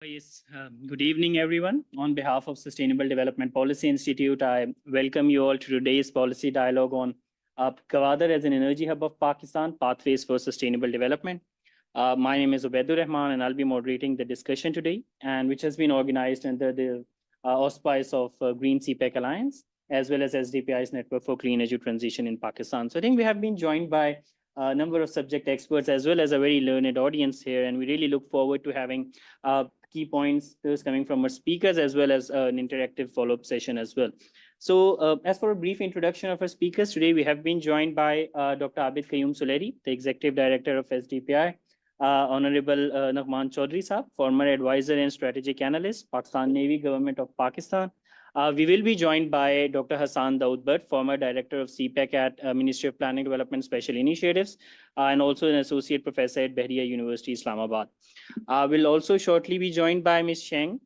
Yes, good evening, everyone. On behalf of Sustainable Development Policy Institute, I welcome you all to today's policy dialogue on Gwadar as an energy hub of Pakistan, pathways for sustainable development. My name is Ubaidur Rahman, and I'll be moderating the discussion today, and which has been organized under the auspice of Green CPEC Alliance, as well as SDPI's Network for Clean Energy Transition in Pakistan. So I think we have been joined by a number of subject experts, as well as a very learned audience here, and we really look forward to having key points those coming from our speakers, as well as an interactive follow-up session as well. So as for a brief introduction of our speakers, today we have been joined by Dr. Abid Qayyum Suleri, the Executive Director of SDPI, Honorable Nagman Chaudhry Saab, former advisor and strategic analyst, Pakistan Navy, Government of Pakistan. We will be joined by Dr. Hassan Daud Bhatt, former director of CPEC at Ministry of Planning Development Special Initiatives, and also an associate professor at Bahria University, Islamabad. We'll also shortly be joined by Ms. Sheng.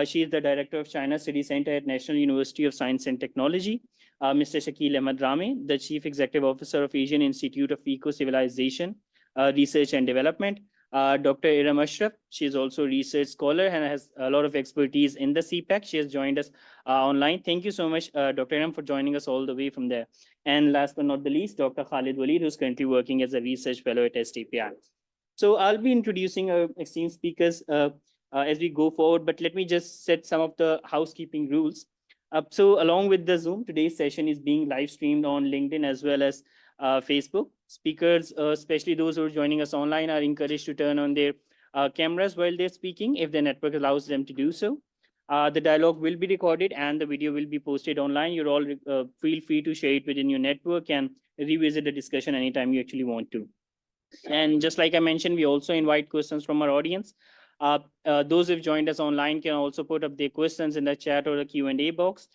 She is the director of China Study Center at National University of Science and Technology. Mr. Shakil Ahmad Rame, the chief executive officer of Asian Institute of Eco-Civilization Research and Development. Dr. Iram Ashraf, she is also a research scholar and has a lot of expertise in the CPEC. She has joined us online. Thank you so much, Dr. Iram, for joining us all the way from there. And last but not the least, Dr. Khalid Walid, who's currently working as a research fellow at STPI. So I'll be introducing our esteemed speakers as we go forward, but let me just set some of the housekeeping rules. So along with the Zoom, today's session is being live streamed on LinkedIn as well as Facebook. Speakers, especially those who are joining us online, are encouraged to turn on their cameras while they're speaking if their network allows them to do so. The dialogue will be recorded and the video will be posted online. You're all feel free to share it within your network and revisit the discussion anytime you actually want to. And just like I mentioned, we also invite questions from our audience. Those who've joined us online can also put up their questions in the chat or the Q&A box.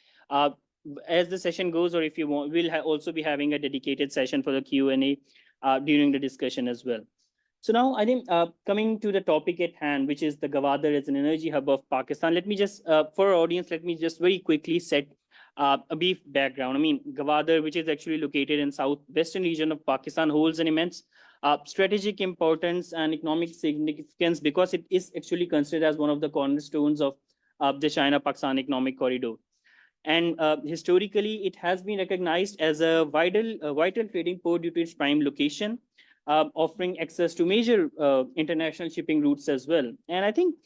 As the session goes, or if you want, we'll also be having a dedicated session for the Q&A during the discussion as well. So now I think coming to the topic at hand, which is the Gwadar as an energy hub of Pakistan, let me just, for our audience, let me just very quickly set a brief background. I mean, Gwadar, which is actually located in southwestern region of Pakistan, holds an immense strategic importance and economic significance because it is actually considered as one of the cornerstones of the China-Pakistan economic corridor. And historically, it has been recognized as a vital trading port due to its prime location, offering access to major international shipping routes as well. And I think,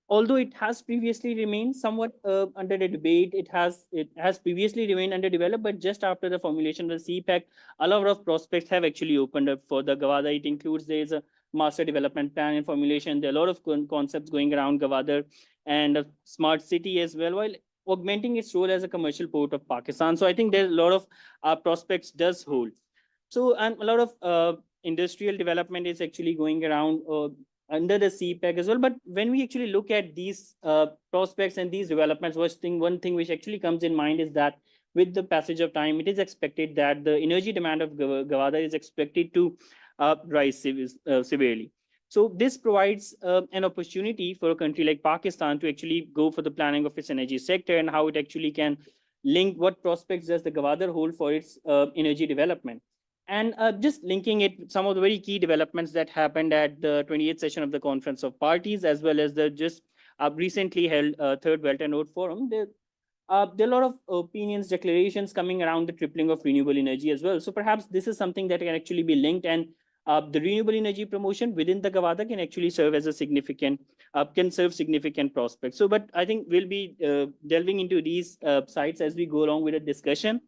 although it has previously remained somewhat under the debate, it has previously remained underdeveloped, but just after the formulation of the CPEC, a lot of prospects have actually opened up for the Gwadar. It includes, there is a master development plan and formulation. There are a lot of concepts going around Gwadar and a smart city as well, while augmenting its role as a commercial port of Pakistan. So I think there's a lot of prospects does hold. So, and a lot of industrial development is actually going around under the CPEC as well. But when we actually look at these prospects and these developments, one thing which actually comes in mind is that with the passage of time, it is expected that the energy demand of Gwadar is expected to rise severely. So this provides an opportunity for a country like Pakistan to actually go for the planning of its energy sector and how it actually can link what prospects does the Gwadar hold for its energy development. And just linking it with some of the very key developments that happened at the 28th session of the Conference of Parties, as well as the just recently held Third Belt and Road Forum. There are a lot of opinions, declarations coming around the tripling of renewable energy as well. So perhaps this is something that can actually be linked, and the renewable energy promotion within the Gwadar can actually serve as a significant, significant prospects. So, but I think we'll be delving into these sites as we go along with the discussion.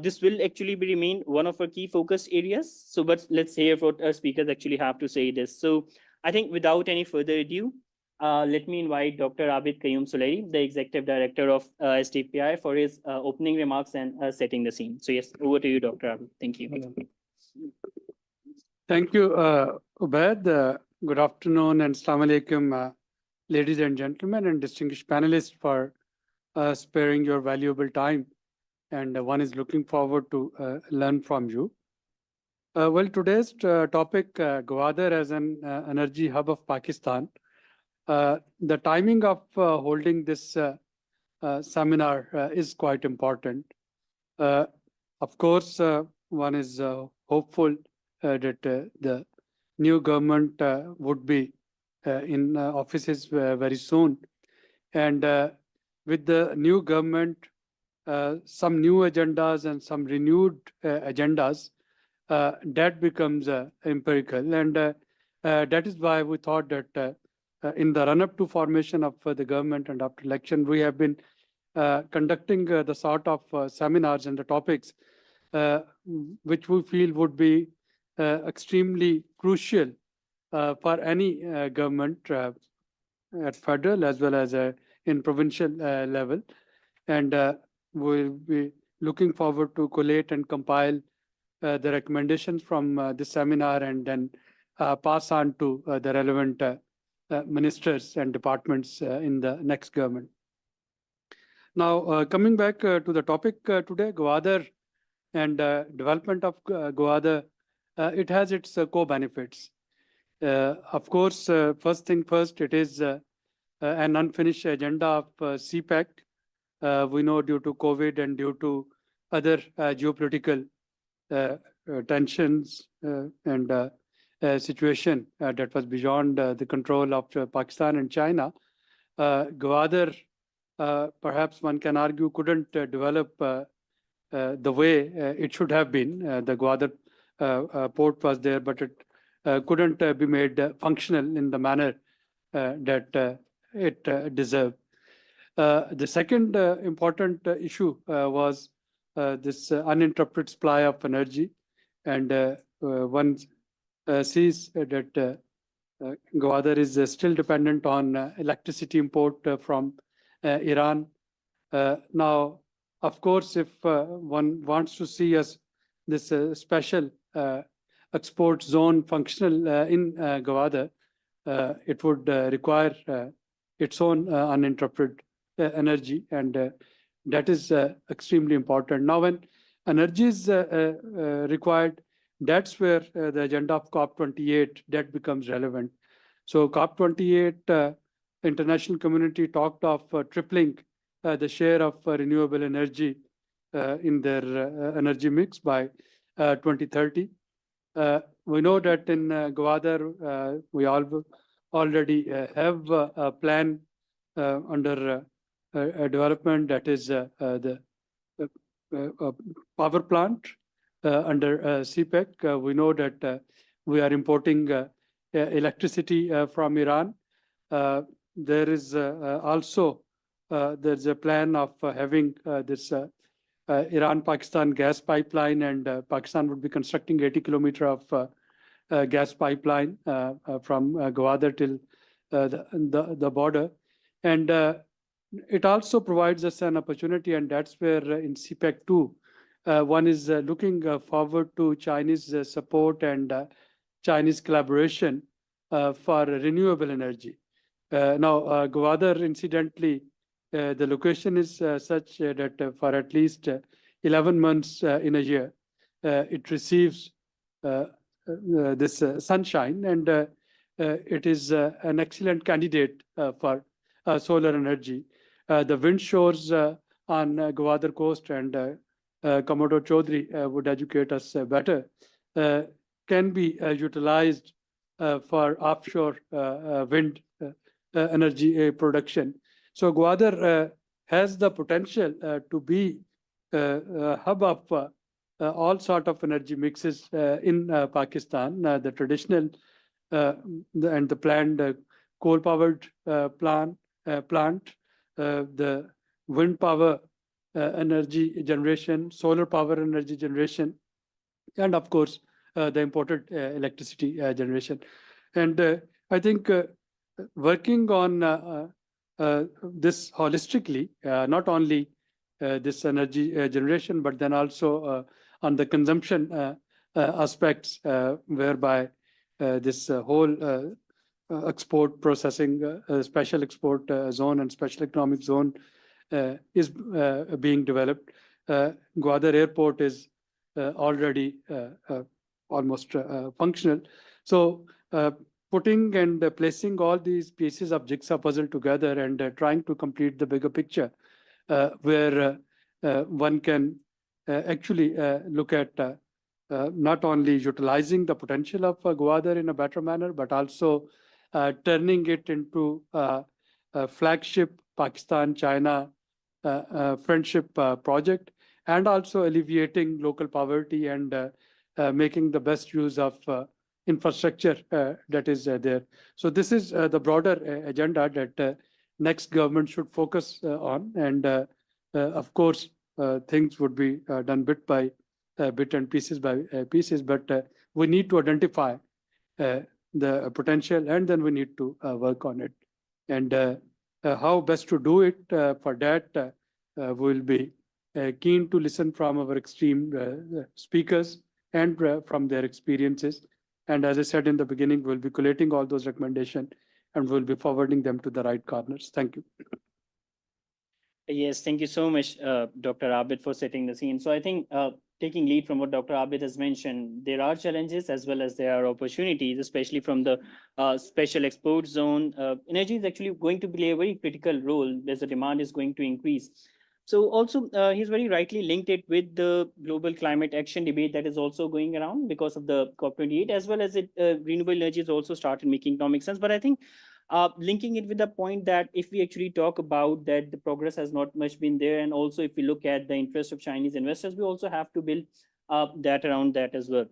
This will actually remain one of our key focus areas. So, but let's hear what our speakers actually have to say this. So I think without any further ado, let me invite Dr. Abid Qayyum Suleri, the Executive Director of STPI, for his opening remarks and setting the scene. So yes, over to you, Dr. Abid. Thank you. Thank you, Ubaid. Good afternoon and Assalamu alaikum, ladies and gentlemen and distinguished panelists, for sparing your valuable time. And one is looking forward to learn from you. Well, today's topic, Gwadar as an energy hub of Pakistan. The timing of holding this seminar is quite important. Of course, one is hopeful that the new government would be in offices very soon. And with the new government, some new agendas and some renewed agendas, that becomes empirical. And that is why we thought that in the run-up to formation of the government and after election, we have been conducting the sort of seminars and the topics which we feel would be extremely crucial for any government at federal as well as in provincial level. And we'll be looking forward to collate and compile the recommendations from this seminar and then pass on to the relevant ministers and departments in the next government. Now, coming back to the topic today, Gwadar and development of Gwadar, it has its co-benefits. Of course, first thing first, it is an unfinished agenda of CPEC. We know due to COVID and due to other geopolitical tensions and situation that was beyond the control of Pakistan and China, Gwadar, perhaps one can argue, couldn't develop the way it should have been. The Gwadar port was there, but it couldn't be made functional in the manner that it deserved. The second important issue was this uninterrupted supply of energy. And one sees that Gwadar is still dependent on electricity import from Iran. Now, of course, if one wants to see this special export zone functional in Gwadar, it would require its own uninterrupted energy, and that is extremely important. Now, when energy is required, that's where the agenda of COP28 that becomes relevant. So COP28, international community talked of tripling the share of renewable energy in their energy mix by 2030. We know that in Gwadar, we already have a plan under development, that is the power plant under CPEC. We know that we are importing electricity from Iran. There is also there's a plan of having this Iran-Pakistan gas pipeline, and Pakistan would be constructing 80 kilometers of gas pipeline from Gwadar till the border. And it also provides us an opportunity, and that's where in CPEC 2, one is looking forward to Chinese support and Chinese collaboration for renewable energy. Now, Gwadar, incidentally, the location is such that for at least 11 months in a year, it receives this sunshine, and it is an excellent candidate for solar energy. The wind shores on Gwadar coast, and Commodore Chaudhary would educate us better, can be utilized for offshore wind energy production. So Gwadar has the potential to be a hub of all sort of energy mixes in Pakistan. The traditional and the planned coal-powered plant, the wind power energy generation, solar power energy generation, and of course the imported electricity generation. And I think working on this holistically, not only this energy generation, but then also on the consumption aspects, whereby this whole export processing, special export zone and special economic zone is being developed. Gwadar Airport is already almost functional. So putting and placing all these pieces of jigsaw puzzle together and trying to complete the bigger picture, where one can actually look at not only utilizing the potential of Gwadar in a better manner, but also turning it into a flagship Pakistan-China friendship project, and also alleviating local poverty and making the best use of infrastructure that is there. So this is the broader agenda that next government should focus on. And of course, things would be done bit by bit and pieces by pieces, but we need to identify the potential, and then we need to work on it. And how best to do it, for that, we will be keen to listen from our extreme speakers and from their experiences. And as I said in the beginning, we'll be collating all those recommendations and we'll be forwarding them to the right corners. Thank you. Yes, thank you so much, Dr. Abid, for setting the scene. So I think taking lead from what Dr. Abid has mentioned, there are challenges as well as there are opportunities, especially from the special export zone. Energy is actually going to play a very critical role as the demand is going to increase. So also, he's very rightly linked it with the global climate action debate that is also going around because of the COP28, as well as it renewable energy has also started making economic sense. But I think linking it with the point that if we actually talk about that the progress has not much been there, and also if we look at the interest of Chinese investors, we also have to build that around that as well.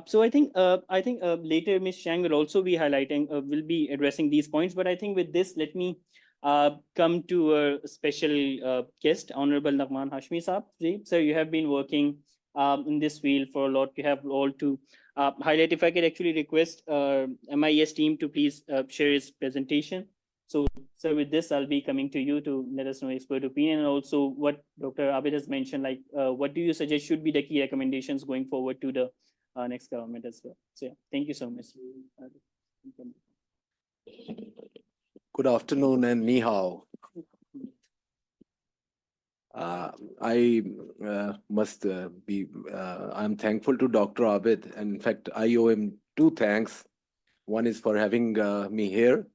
So I think later Ms. Shang will also be highlighting, will be addressing these points. But I think with this, let me come to a special guest, Honorable Nagman Hashmi Saab. Sir, you have been working in this field for a lot. You have all to highlight. If I could actually request MIS team to please share his presentation. So, sir, with this, I'll be coming to you to let us know expert opinion, and also what Dr. Abid has mentioned, like what do you suggest should be the key recommendations going forward to the next government as well. So yeah, thank you so much. Good afternoon and ni hao. I must be, I'm thankful to Dr. Abid. And in fact, I owe him two thanks. One is for having me here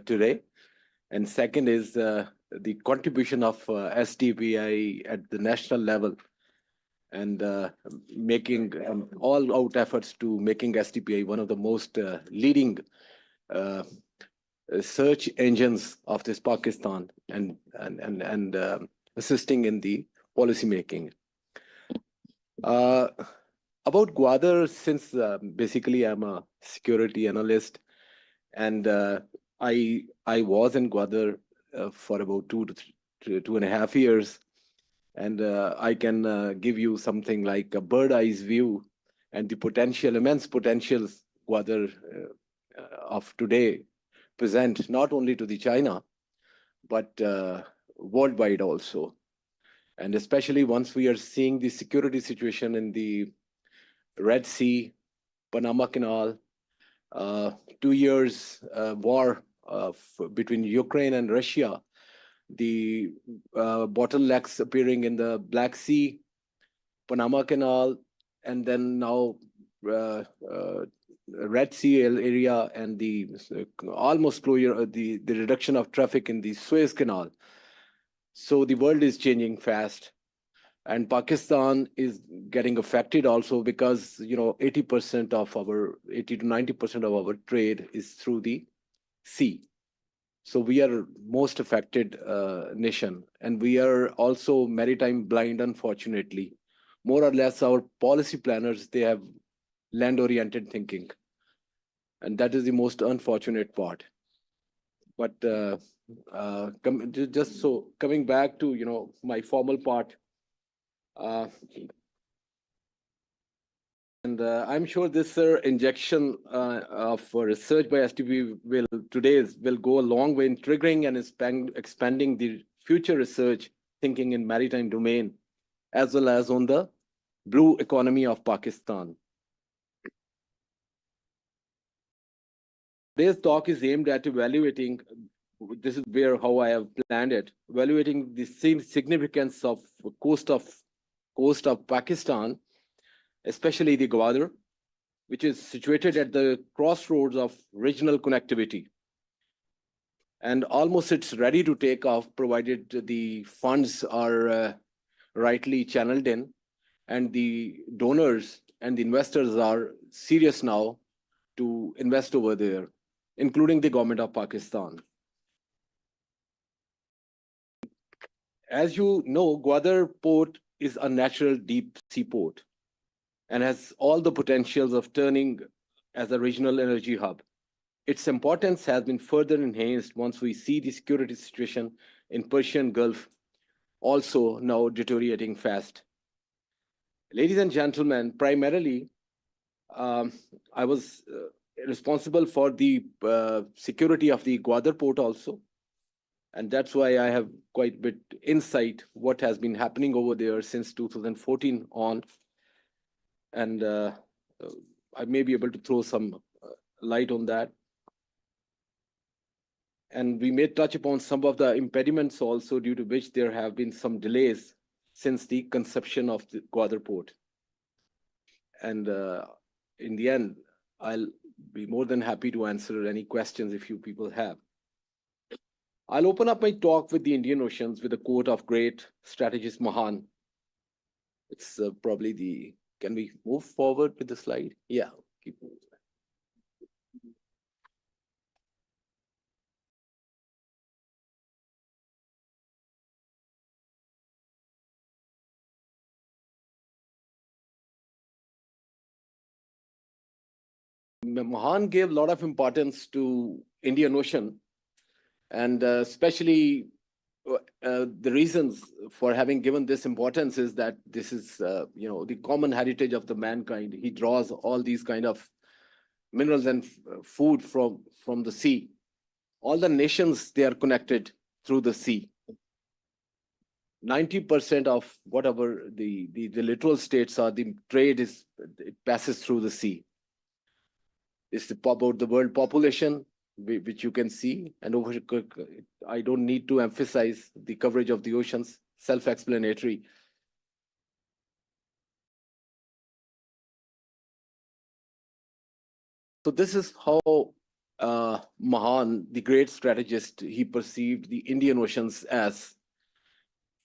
today. And second is the contribution of SDPI at the national level, and making all out efforts to making SDPI one of the most leading search engines of this Pakistan, and assisting in the policy making. About Gwadar, since basically I'm a security analyst, and I was in Gwadar for about 2.5 years, and I can give you something like a bird eyes view and the potential, immense potentials Gwadar of today present, not only to the China, but worldwide also. And especially once we are seeing the security situation in the Red Sea, Panama Canal, 2 years war between Ukraine and Russia, the bottlenecks appearing in the Black Sea, Panama Canal, and then now Red Sea area, and the almost closure, the reduction of traffic in the Suez Canal. So the world is changing fast, and Pakistan is getting affected also because 80% of our 80 to 90% of our trade is through the sea. So we are most affected nation, and we are also maritime blind, unfortunately. More or less, our policy planners, they have land-oriented thinking, and that is the most unfortunate part. But just so coming back to my formal part, and I'm sure this injection of research by STB will go a long way in triggering and expanding the future research thinking in maritime domain, as well as on the blue economy of Pakistan. Today's talk is aimed at evaluating, this is how I have planned it, evaluating the significance of coast of Pakistan, especially the Gwadar, which is situated at the crossroads of regional connectivity. And almost it's ready to take off, provided the funds are rightly channeled in, and the donors and the investors are serious now to invest over there. including the government of Pakistan. As you know, Gwadar port is a natural deep sea port and has all the potentials of turning as a regional energy hub. Its importance has been further enhanced once we see the security situation in Persian Gulf also now deteriorating fast. Ladies and gentlemen, primarily, I was responsible for the security of the Gwadar port also. And that's why I have quite a bit insight what has been happening over there since 2014 on. And I may be able to throw some light on that. And we may touch upon some of the impediments also due to which there have been some delays since the conception of the Gwadar port. And in the end, I'll be more than happy to answer any questions if you people have. I'll open up my talk with the Indian Oceans with a quote of great strategist Mahan. It's probably the, can we move forward with the slide? Yeah, keep moving. Mahan gave a lot of importance to Indian Ocean, and especially the reasons for having given this importance is that this is, the common heritage of the mankind. He draws all these kind of minerals and food from the sea. All the nations, they are connected through the sea. 90% of whatever the littoral states are, the trade it passes through the sea. It's about the world population, which you can see, and over, I don't need to emphasize the coverage of the oceans, self-explanatory. So this is how Mahan, the great strategist, he perceived the Indian Oceans as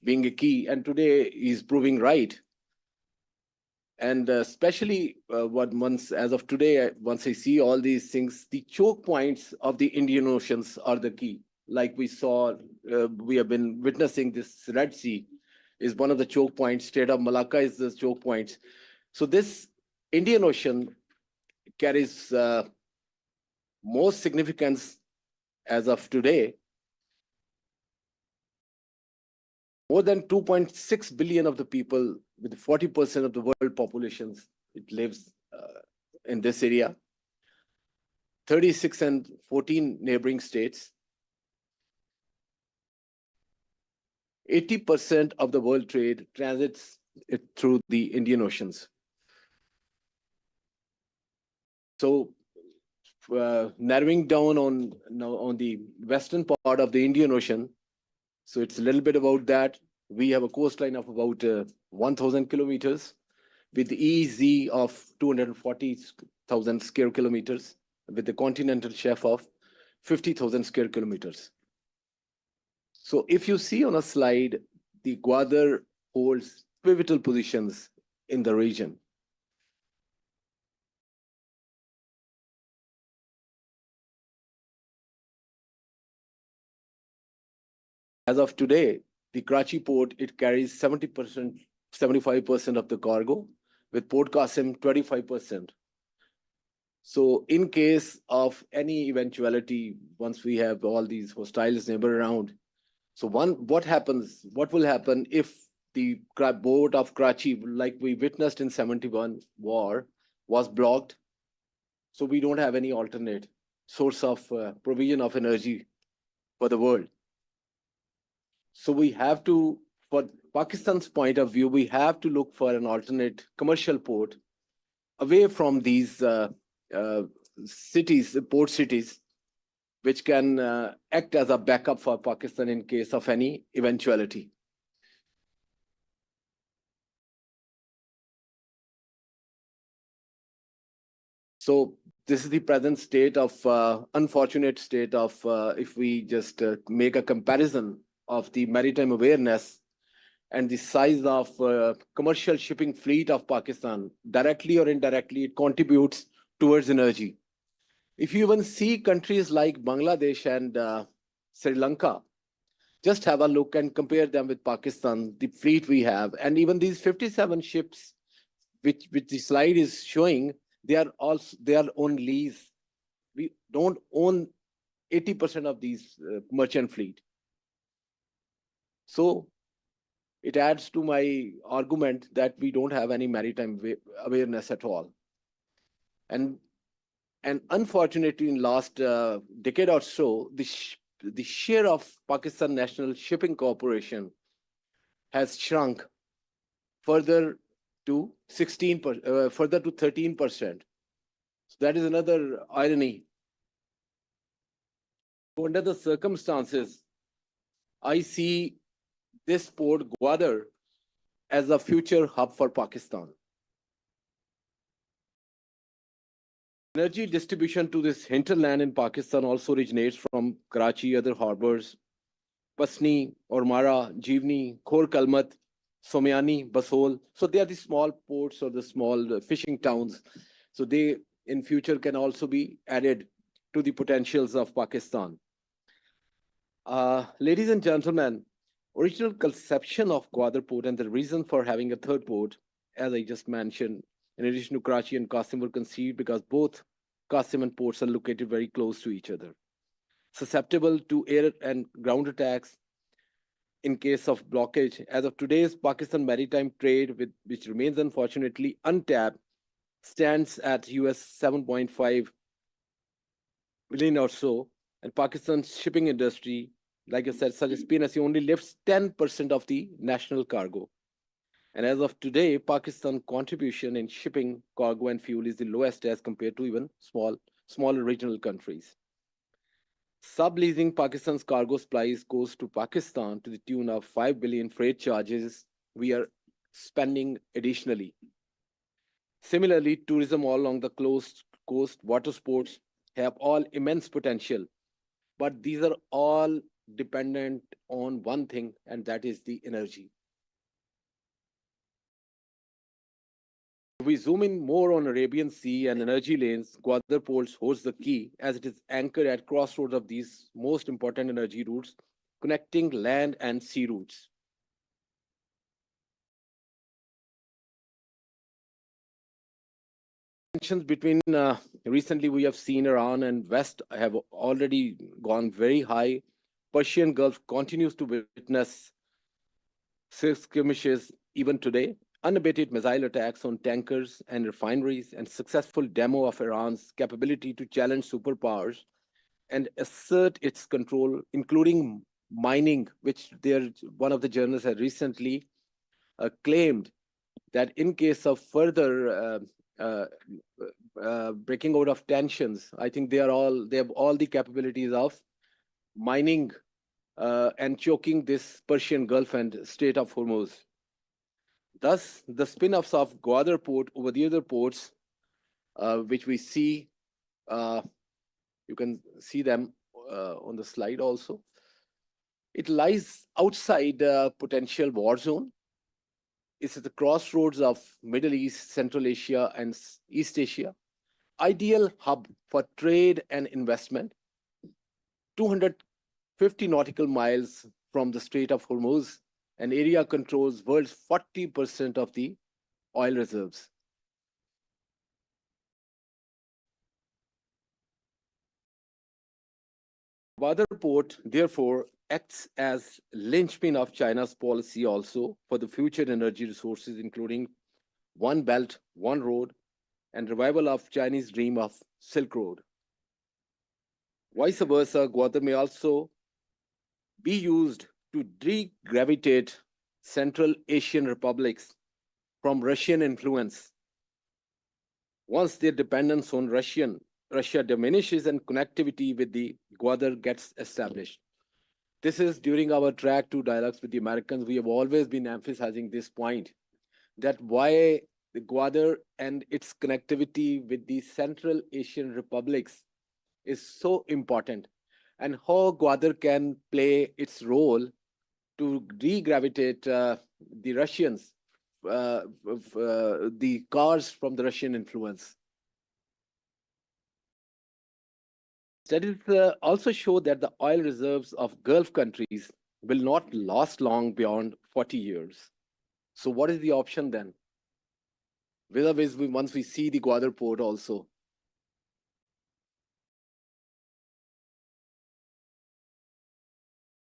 being a key, and today he's proving right. And especially as of today, once I see all these things, the choke points of the Indian Oceans are the key. Like we saw, we have been witnessing this Red Sea is one of the choke points. Strait of Malacca is the choke points. So this Indian Ocean carries most significance as of today. More than 2.6 billion of the people, with 40% of the world populations, it lives in this area. 36 and 14 neighboring states. 80% of the world trade transits through the Indian Oceans. So narrowing down on the western part of the Indian Ocean, so it's a little bit about that. We have a coastline of about 1,000 kilometers with the EEZ of 240,000 square kilometers with the continental shelf of 50,000 square kilometers. So if you see on a slide, the Gwadar holds pivotal positions in the region. As of today, the Karachi port, it carries 70%, 75% of the cargo, with Port Qasim 25%. So in case of any eventuality, once we have all these hostiles neighbor around, so what will happen if the port of Karachi, like we witnessed in 71 war, was blocked? So we don't have any alternate source of provision of energy for the world. So we have to, for Pakistan's point of view, we have to look for an alternate commercial port away from these cities, port cities, which can act as a backup for Pakistan in case of any eventuality. So this is the present state of, unfortunate state of, if we just make a comparison of the maritime awareness and the size of commercial shipping fleet of Pakistan, directly or indirectly, it contributes towards energy. If you even see countries like Bangladesh and Sri Lanka, just have a look and compare them with Pakistan, the fleet we have, and even these 57 ships, which the slide is showing, they are on lease. We don't own 80% of these merchant fleet. So it adds to my argument that we don't have any maritime awareness at all. And unfortunately, in last decade or so, the share of Pakistan National Shipping Corporation has shrunk further to 13%. So that is another irony. Under the circumstances, I see this port Gwadar as a future hub for Pakistan. Energy distribution to this hinterland in Pakistan also originates from Karachi, other harbors, Pasni, Ormara, Jeevni, Khor Kalmat, Somiani, Basol. So they are the small ports or the small fishing towns. So they in future can also be added to the potentials of Pakistan. Ladies and gentlemen, original conception of Gwadar port and the reason for having a third port, as I just mentioned, in addition to Karachi and Qasim, were conceived because both Qasim and ports are located very close to each other, susceptible to air and ground attacks in case of blockage. As of today's Pakistan maritime trade, which remains unfortunately untapped, stands at US 7.5 billion or so, and Pakistan's shipping industry, like I said, such as PNSE, only lifts 10% of the national cargo. And as of today, Pakistan contribution in shipping cargo and fuel is the lowest as compared to even smaller regional countries. Subleasing Pakistan's cargo supplies goes to Pakistan to the tune of 5 billion freight charges we are spending additionally. Similarly, tourism all along the coast, water sports have all immense potential, but these are all dependent on one thing, and that is the energy. If we zoom in more on Arabian Sea and energy lanes, Gwadar ports holds the key as it is anchored at crossroads of these most important energy routes, connecting land and sea routes. Tensions between recently we have seen Iran and West have already gone very high. Persian Gulf continues to witness skirmishes even today. Unabated missile attacks on tankers and refineries, and successful demo of Iran's capability to challenge superpowers and assert its control, including mining, which one of the journalists had recently claimed that in case of further breaking out of tensions, I think they have all the capabilities of mining and choking this Persian Gulf and Strait of Hormuz. Thus, the spin-offs of Gwadar port over the other ports, which we see, you can see them on the slide also. It lies outside the potential war zone. It's at the crossroads of Middle East, Central Asia, and East Asia. Ideal hub for trade and investment. 250 nautical miles from the Strait of Hormuz, an area controls world's 40% of the oil reserves. Gwadar port, therefore, acts as linchpin of China's policy also for the future energy resources, including One Belt, One Road, and revival of Chinese dream of Silk Road. Vice versa, Gwadar may also be used to de-gravitate Central Asian republics from Russian influence. Once their dependence on Russia diminishes and connectivity with the Gwadar gets established. This is during our track 2 dialogues with the Americans, we have always been emphasizing this point, that why the Gwadar and its connectivity with the Central Asian republics is so important, and how Gwadar can play its role to de-gravitate the Russians, the cars from the Russian influence. Studies also show that the oil reserves of Gulf countries will not last long beyond 40 years. So what is the option then? Once we see the Gwadar port also.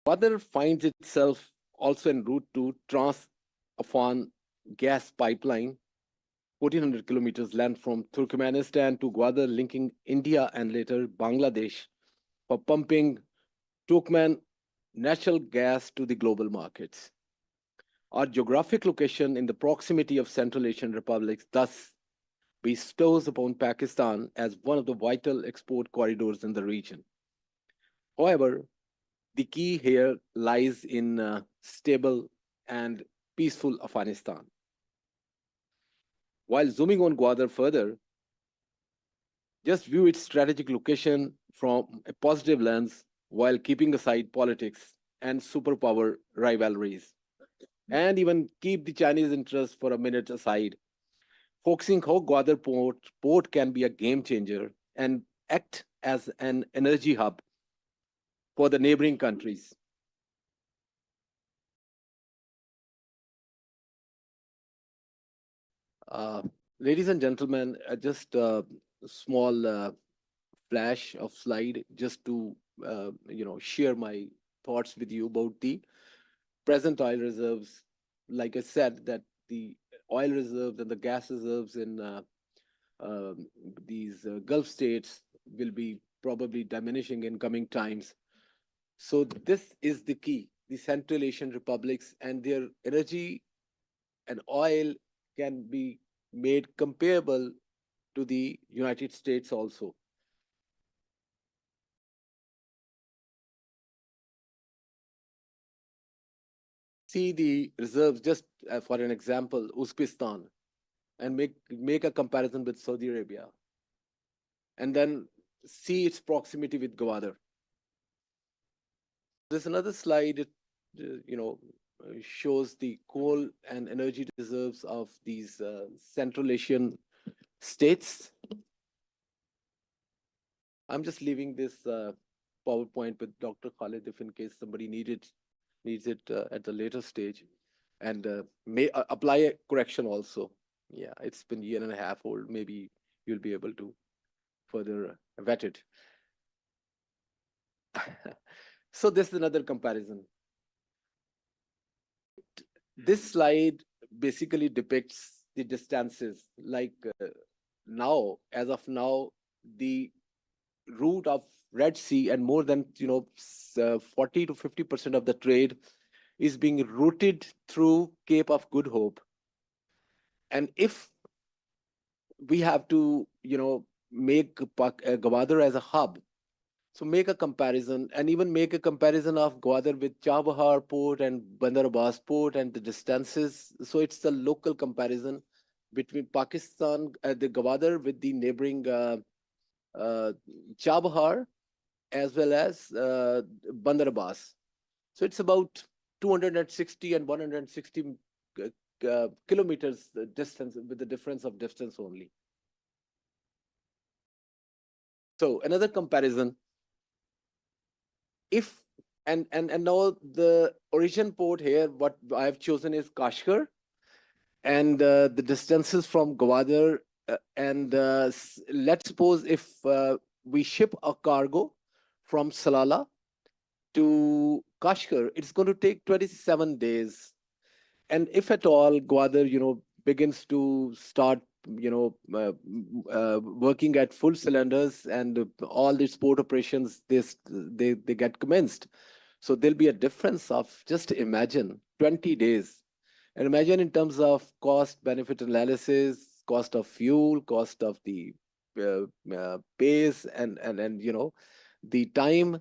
Gwadar finds itself also en route to Trans-Afghan gas pipeline, 1400 kilometers length from Turkmenistan to Gwadar, linking India and later Bangladesh for pumping Turkmen natural gas to the global markets. Our geographic location in the proximity of Central Asian republics thus bestows upon Pakistan as one of the vital export corridors in the region. However, the key here lies in stable and peaceful Afghanistan. While zooming on Gwadar further, just view its strategic location from a positive lens while keeping aside politics and superpower rivalries. And even keep the Chinese interests for a minute aside, focusing how Gwadar port can be a game changer and act as an energy hub for the neighboring countries. Uh, Ladies and gentlemen, just a small flash of slide just to share my thoughts with you about the present oil reserves. Like I said, that the oil reserves and the gas reserves in these Gulf states will be probably diminishing in coming times. So this is the key. The Central Asian republics and their energy and oil can be made comparable to the United States also. See the reserves just for an example, Uzbekistan, and make a comparison with Saudi Arabia, and then see its proximity with Gwadar. There's another slide. It shows the coal and energy reserves of these Central Asian states. I'm just leaving this PowerPoint with Dr. Khalid if in case somebody needs it at the later stage, and may apply a correction also. Yeah, it's been a year and a half old. Maybe you'll be able to further vet it. So this is another comparison. This slide basically depicts the distances. Like now, as of now, the route of Red Sea and more than 40 to 50% of the trade is being routed through Cape of Good Hope. And if we have to make Gwadar as a hub, so make a comparison and even make a comparison of Gwadar with Chabahar port and Bandar Abbas port and the distances. So it's the local comparison between Pakistan, the Gwadar with the neighboring Chabahar as well as Bandar Abbas. So it's about 260 and 160 kilometers distance, with the difference of distance only. So another comparison, if and now the origin port here, what I have chosen is Kashgar, and the distances from Gwadar, and let's suppose if we ship a cargo from Salala to Kashgar, it's going to take 27 days. And if at all Gwadar, begins to start, working at full cylinders and all the port operations, they get commenced. So there'll be a difference of, just imagine, 20 days. And imagine in terms of cost benefit analysis, cost of fuel, cost of the pace, and the time,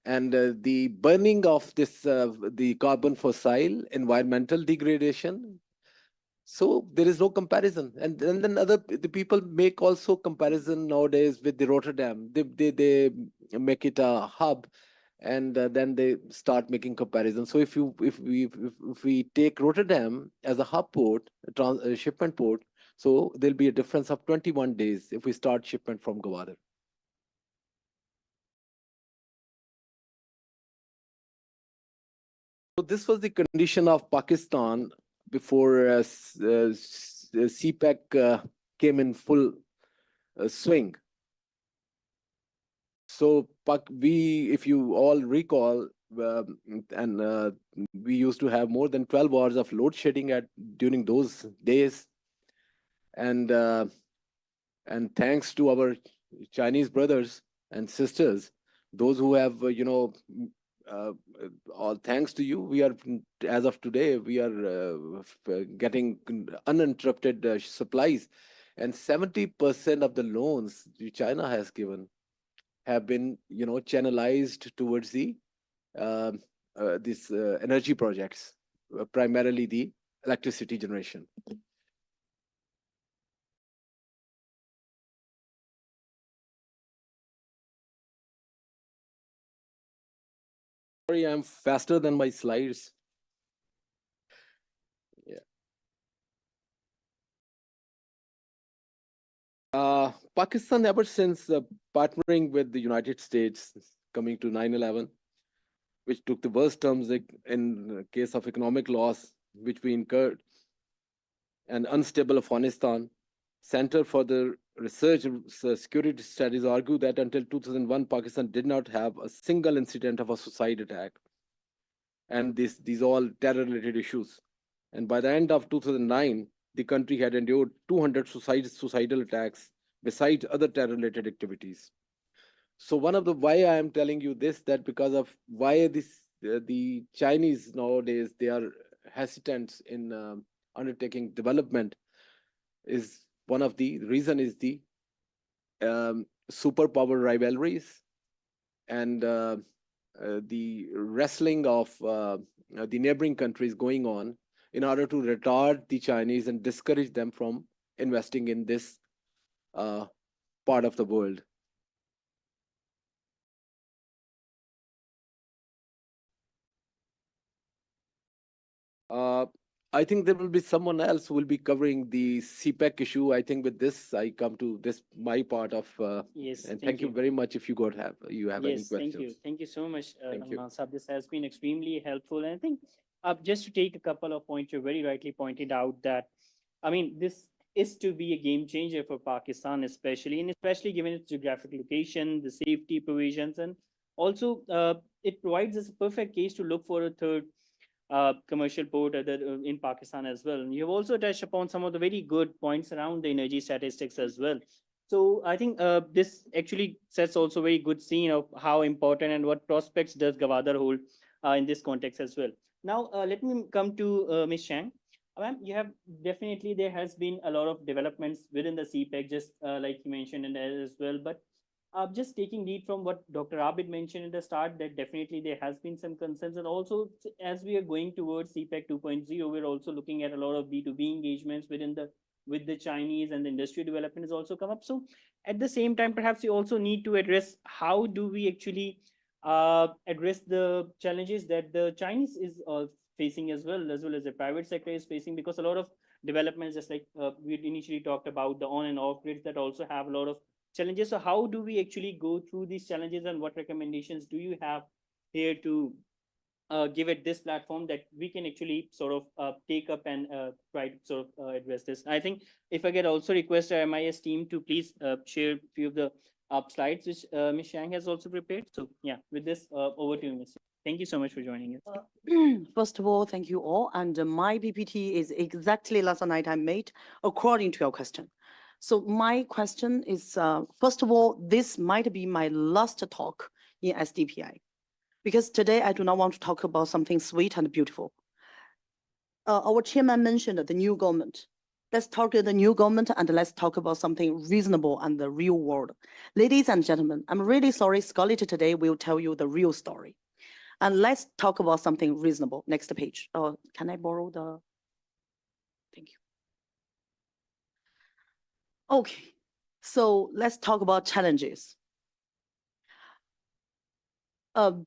and the burning of this the carbon fossil, environmental degradation. So there is no comparison. And then the people make also comparison nowadays with the Rotterdam. They make it a hub, and then they start making comparisons. So if we take Rotterdam as a hub port, shipment port, so there'll be a difference of 21 days if we start shipment from Gwadar. this was the condition of Pakistan before CPEC came in full swing. So if you all recall, we used to have more than 12 hours of load shedding during those days, and thanks to our Chinese brothers and sisters, those who have all thanks to you, we are, as of today, we are getting uninterrupted supplies, and 70% of the loans China has given have been channelized towards the these energy projects, primarily the electricity generation. Sorry, I'm faster than my slides. Yeah. Pakistan, ever since partnering with the United States, coming to 9/11, which took the worst terms in case of economic loss, which we incurred, and unstable Afghanistan, Center for the Research of Security Studies argue that until 2001, Pakistan did not have a single incident of a suicide attack. And these all terror-related issues. And by the end of 2009, the country had endured 200 suicidal attacks besides other terror-related activities. So one of the why I am telling you this, that because of why the Chinese nowadays, they are hesitant in undertaking development, is one of the reason is the superpower rivalries and the wrestling of the neighboring countries going on in order to retard the Chinese and discourage them from investing in this part of the world. I think there will be someone else who will be covering the CPEC issue. I think with this, I come to this my part of. Yes. And thank you very much. If you have any Yes, questions. thank you so much, Thank you. Rahman Saab. This has been extremely helpful. And I think just to take a couple of points, you very rightly pointed out that, I mean, this is to be a game changer for Pakistan, especially given its geographic location, the safety provisions, and also it provides us a perfect case to look for a third commercial port in Pakistan as well. And you've also touched upon some of the very good points around the energy statistics as well. So I think this actually sets also very good scene of how important and what prospects does Gwadar hold in this context as well. Now, let me come to Ms. Chang. Ma'am, definitely there has been a lot of developments within the CPEC, just like you mentioned in there as well. But just taking lead from what Dr. Abid mentioned at the start, that definitely there has been some concerns. And also, as we are going towards CPEC 2.0, we're also looking at a lot of B2B engagements with the Chinese, and the industry development has also come up. So at the same time, perhaps we also need to address how do we actually address the challenges that the Chinese is facing as well as the private sector is facing, because a lot of developments, just like we initially talked about the on and off grids, that also have a lot of challenges. So how do we actually go through these challenges, and what recommendations do you have here to give it this platform that we can actually sort of take up and try to sort of address this? I think if I could also request our MIS team to please share a few of the slides which Ms. Shang has also prepared. So yeah, with this, over to you, Ms. Thank you so much for joining us. First of all, thank you all. And my PPT is exactly last night I made according to your question. So my question is, first of all, this might be my last talk in SDPI, because today I do not want to talk about something sweet and beautiful. Our chairman mentioned the new government. Let's target the new government and let's talk about something reasonable and the real world. Ladies and gentlemen, I'm really sorry, Scarlett today will tell you the real story. And let's talk about something reasonable. Next page. Can I borrow the, thank you. Okay, so let's talk about challenges.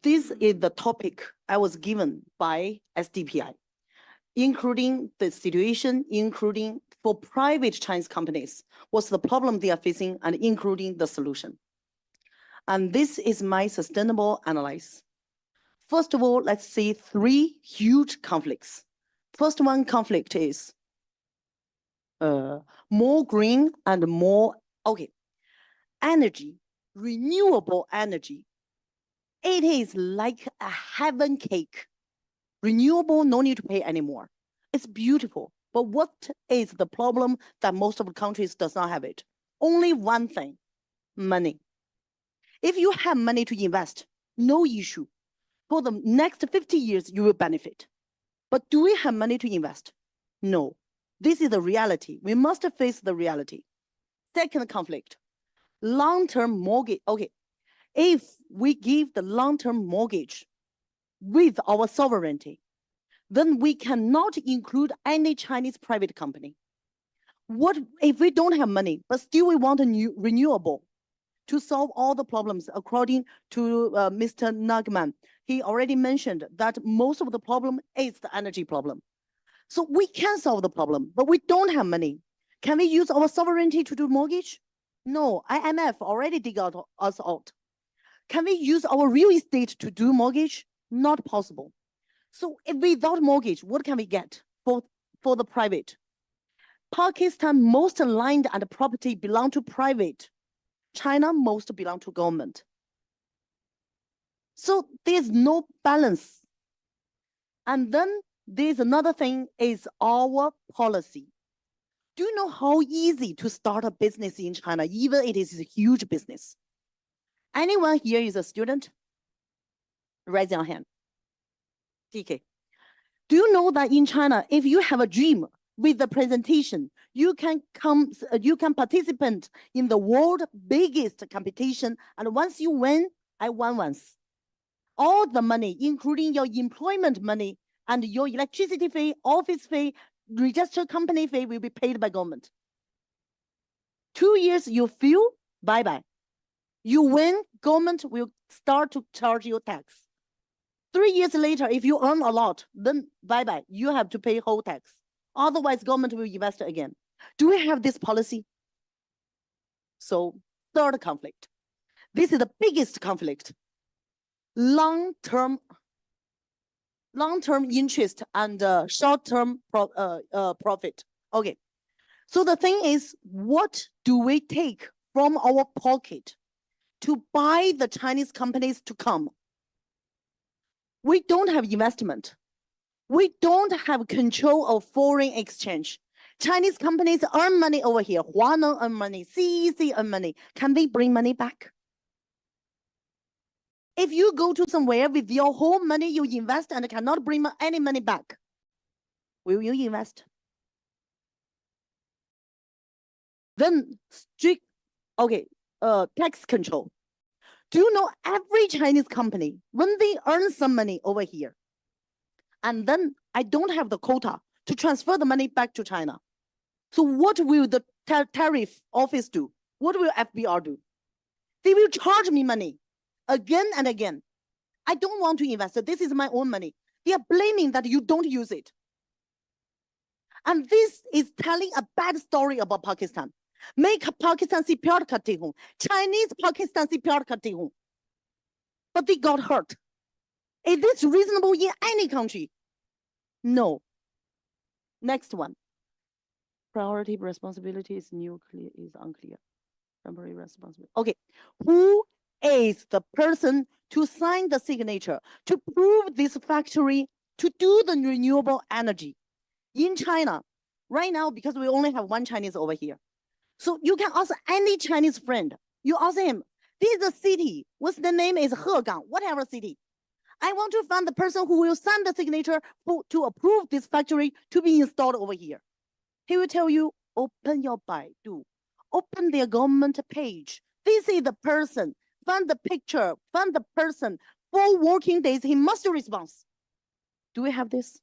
This is the topic I was given by SDPI, including the situation, including for private Chinese companies, what's the problem they are facing, and including the solution. And this is my sustainable analysis. First of all, let's see three huge conflicts. First one conflict is more green and more, energy, renewable energy. It is like a heaven cake. Renewable, no need to pay anymore. It's beautiful. But what is the problem that most of the countries does not have it? Only one thing, money. If you have money to invest, no issue. For the next 50 years, you will benefit. But do we have money to invest? No. This is the reality. We must face the reality. Second conflict, long-term mortgage. If we give the long-term mortgage with our sovereignty, then we cannot include any Chinese private company. What if we don't have money, but still we want a new renewable to solve all the problems? According to Mr. Nagman, he already mentioned that most of the problem is the energy problem. So we can solve the problem, but we don't have money. Can we use our sovereignty to do mortgage? No, IMF already dig us out. Can we use our real estate to do mortgage? Not possible. So if without mortgage, what can we get for the private? Pakistan, most land and property belong to private. China, most belong to government. So there's no balance. And then there's another thing is our policy. Do you know how easy to start a business in China, even it is a huge business? Anyone here is a student? Raise your hand. DK. Do you know that in China, if you have a dream with the presentation, you can participate in the world biggest competition, and once you win, I won once. All the money, including your employment money and your electricity fee, office fee, registered company fee will be paid by government. 2 years you fail, bye-bye. You win, government will start to charge you tax. 3 years later, if you earn a lot, then bye-bye, you have to pay whole tax. Otherwise, government will invest again. Do we have this policy? So, third conflict. This is the biggest conflict. Long-term interest and short-term profit. Okay. So the thing is, what do we take from our pocket to buy the Chinese companies to come? We don't have investment. We don't have control of foreign exchange. Chinese companies earn money over here. Huaneng earn money, CEC earn money. Can they bring money back? If you go to somewhere with your whole money you invest and cannot bring any money back, will you invest? Then strict, tax control. Do you know every Chinese company, when they earn some money over here, and then I don't have the quota to transfer the money back to China. So what will the tariff office do? What will FBR do? They will charge me money again and again. I don't want to invest. This is my own money. They are blaming that you don't use it. And this is telling a bad story about Pakistan. Make Pakistan se pyar karte hoon. Chinese Pakistan se pyar karte hoon. But they got hurt. Is this reasonable in any country? No. Next one. Priority responsibility is unclear. Temporary responsibility. Okay. Who is the person to sign the signature to prove this factory to do the renewable energy in China? Right now, because we only have one Chinese over here. So you can ask any Chinese friend. You ask him, this is a city. What's the name is Hegang, whatever city. I want to find the person who will sign the signature to approve this factory to be installed over here. He will tell you, open your Baidu, open their government page. This is the person, find the picture, find the person. 4 working days, he must respond. Do we have this?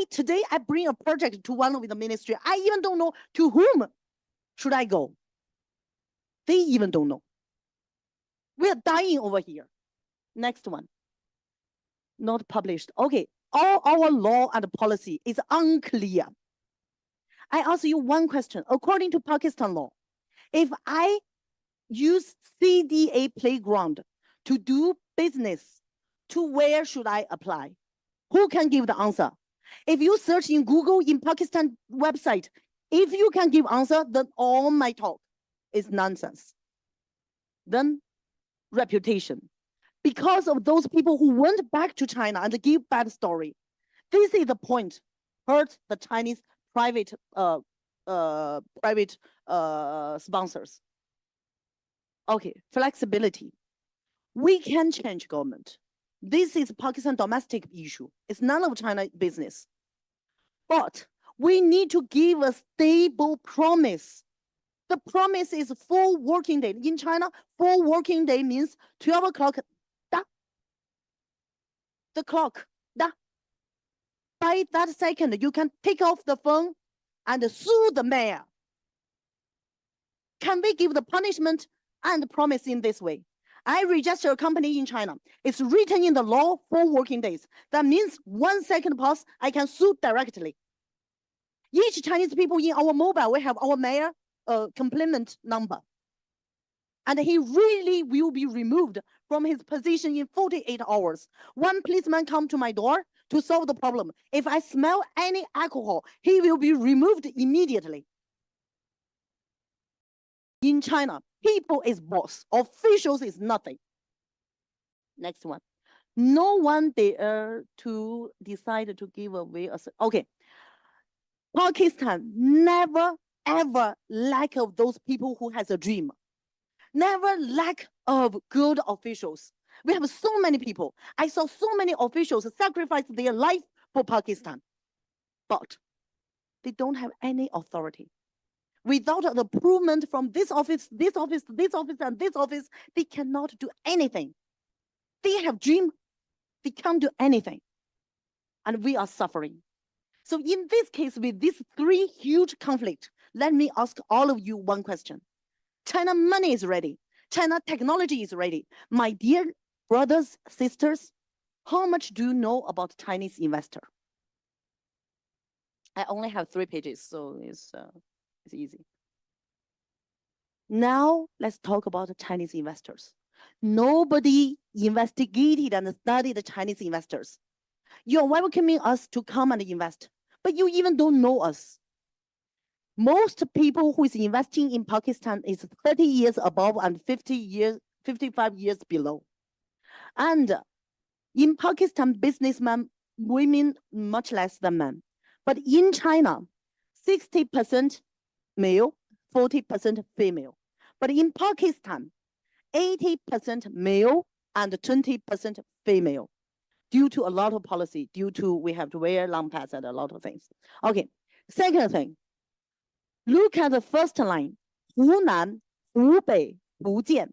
Today I bring a project to one of the ministry. I even don't know to whom should I go. They even don't know. We are dying over here. Next one. Not published. Okay, all our law and policy is unclear. I ask you one question. According to Pakistan law, if I use CDA playground to do business to where should I apply? Who can give the answer? If you search in Google, in Pakistan website, if you can give answer, then all my talk is nonsense. Then reputation. Because of those people who went back to China and give bad story. This is the point. Hurt the Chinese private sponsors. Okay, flexibility. We can change government. This is Pakistan domestic issue. It's none of China business. But we need to give a stable promise. The promise is 4 working day. In China, 4 working day means 12 o'clock. Da. The clock. Da. By that second, you can take off the phone and sue the mayor. Can we give the punishment and promise in this way? I register a company in China. It's written in the law 4 working days. That means 1 second pause, I can sue directly. Each Chinese people in our mobile, we have our mayor complaint number. And he really will be removed from his position in 48 hours. 1 policeman come to my door to solve the problem. If I smell any alcohol, he will be removed immediately. In China, people is boss, officials is nothing. Next one. No one dare to decide to give away a, okay. Pakistan never ever lack of those people who has a dream. Never lack of good officials. We have so many people. I saw so many officials sacrifice their life for Pakistan, but they don't have any authority. Without an approval from this office, this office, this office, and this office, they cannot do anything. They have dream, they can't do anything. And we are suffering. So in this case, with these 3 huge conflicts, let me ask all of you one question. China money is ready. China technology is ready. My dear brothers, sisters, how much do you know about Chinese investor? I only have 3 pages, so it's easy. Now let's talk about the Chinese investors. Nobody investigated and studied the Chinese investors. You're welcoming us to come and invest, but you even don't know us. Most people who is investing in Pakistan is 30 years above and 55 years below. And in Pakistan, businessmen, women much less than men. But in China, 60% male, 40% female. But in Pakistan, 80% male and 20% female, due to a lot of policy, due to we have to wear long pants and a lot of things. Okay, second thing, look at the first line, Hunan, Hubei, Fujian.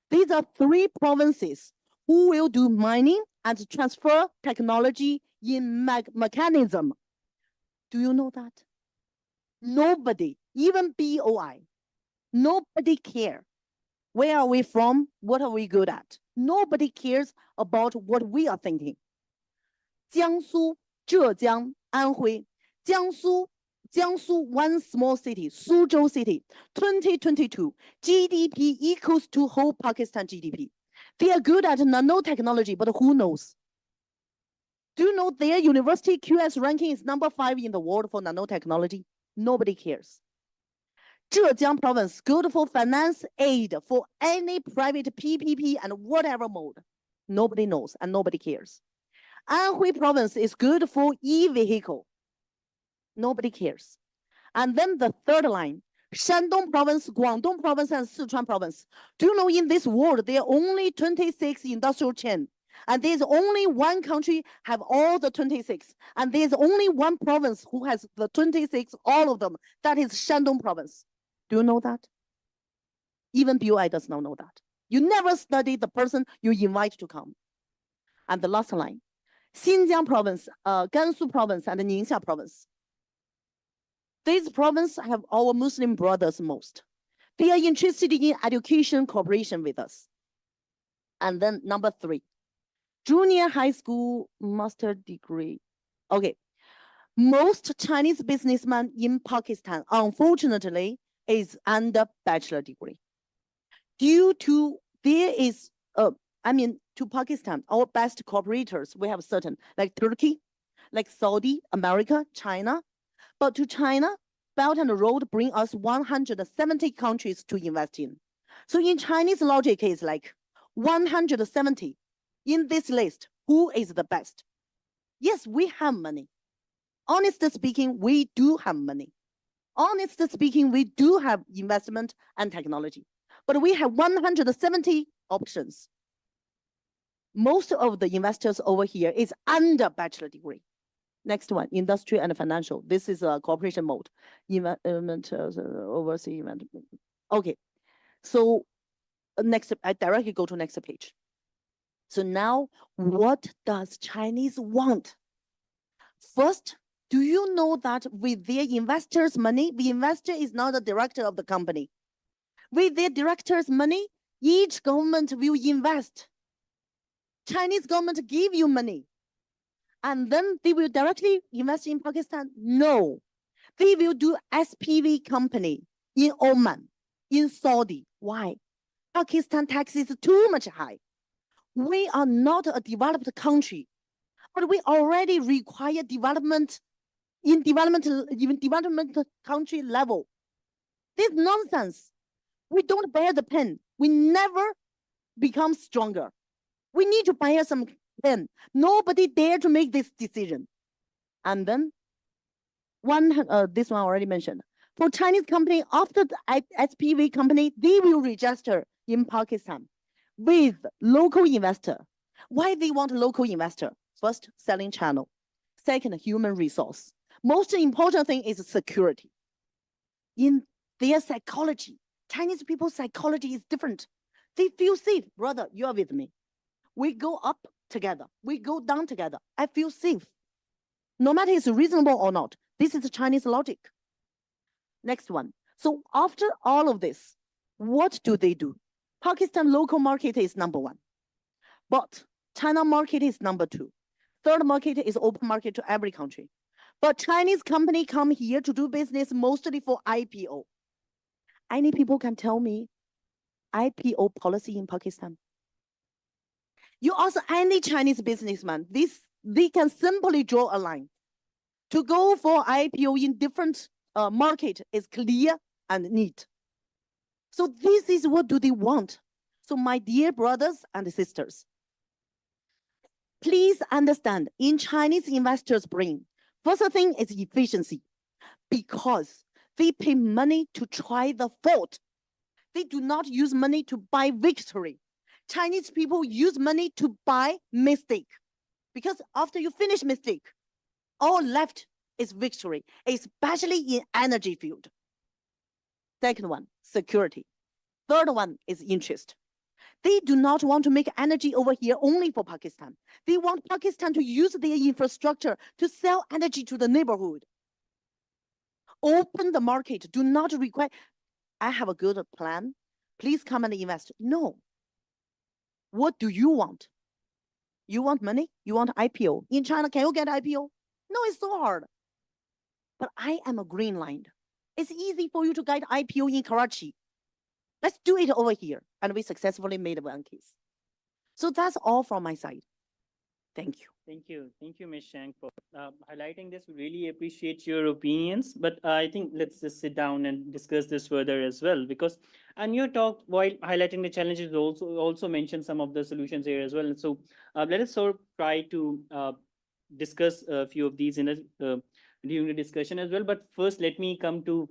These are 3 provinces who will do mining and transfer technology in mechanism. Do you know that? Nobody, even BOI, nobody care. Where are we from? What are we good at? Nobody cares about what we are thinking. Jiangsu, Zhejiang, Anhui, Jiangsu, one small city, Suzhou city, 2022, GDP equals to whole Pakistan GDP. They are good at nanotechnology, but who knows? Do you know their university QS ranking is number 5 in the world for nanotechnology? Nobody cares. Zhejiang province, good for finance aid for any private PPP and whatever mode. Nobody knows and nobody cares. Anhui province is good for e-vehicle. Nobody cares. And then the third line, Shandong province, Guangdong province, and Sichuan province. Do you know in this world, there are only 26 industrial chains. And there's only one country have all the 26. And there's only one province who has the 26, all of them. That is Shandong province. Do you know that? Even BOI does not know that. You never study the person you invite to come. And the last line, Xinjiang province, Gansu province, and Ningxia province. These provinces have our Muslim brothers most. They are interested in education cooperation with us. And then number 3, junior high school master degree. Okay, most Chinese businessmen in Pakistan, unfortunately, is under bachelor degree. Due to there is to Pakistan, our best cooperators, we have certain, like Turkey, like Saudi, America, China. But to China, Belt and Road bring us 170 countries to invest in. So in Chinese logic is like 170. In this list, who is the best? Yes, we have money. Honestly speaking, we do have money. Honestly speaking, we do have investment and technology. But we have 170 options. Most of the investors over here is under bachelor degree. Next one, industry and financial. This is a cooperation mode. Investment, overseas investment. Okay, so next, I directly go to next page. So now, what does Chinese want? First, do you know that with their investors' money, the investor is not the director of the company. With their directors' money, each government will invest. Chinese government give you money. And then they will directly invest in Pakistan? No. They will do SPV company in Oman, in Saudi. Why? Pakistan tax is too much high. We are not a developed country, but we already require development in development country level. This nonsense. We don't bear the pain. We never become stronger. We need to bear some pain. Nobody dare to make this decision. And then this one already mentioned. For Chinese company, after the SPV company, they will register in Pakistan with local investor. Why they want local investor? First, selling channel. Second, human resource. Most important thing is security. In their psychology, Chinese people's psychology is different. They feel safe. Brother, you are with me. We go up together. We go down together. I feel safe. No matter it's reasonable or not. This is the Chinese logic. Next one. So after all of this, what do they do? Pakistan local market is number one. But China market is number two. Third market is open market to every country. But Chinese company come here to do business mostly for IPO. Any people can tell me IPO policy in Pakistan? You ask any Chinese businessman, they can simply draw a line. To go for IPO in different market is clear and neat. So this is what do they want. So my dear brothers and sisters, please understand, in Chinese investors' brain, first thing is efficiency, because they pay money to try the fault. They do not use money to buy victory. Chinese people use money to buy mistake, because after you finish mistake, all left is victory, especially in energy field. Second one, security. Third one is interest. They do not want to make energy over here only for Pakistan. They want Pakistan to use their infrastructure to sell energy to the neighborhood. Open the market. Do not require, I have a good plan. Please come and invest. No. What do you want? You want money? You want IPO? In China, can you get IPO? No, it's so hard. But I am a green line. It's easy for you to get IPO in Karachi. Let's do it over here. And we successfully made one case. So that's all from my side. Thank you. Thank you. Thank you, Ms. Shank, for highlighting this. We really appreciate your opinions. But I think let's just sit down and discuss this further as well. Because and your talk, while highlighting the challenges, also mentioned some of the solutions here as well. And so let us sort of try to discuss a few of these during the discussion as well. But first, let me come to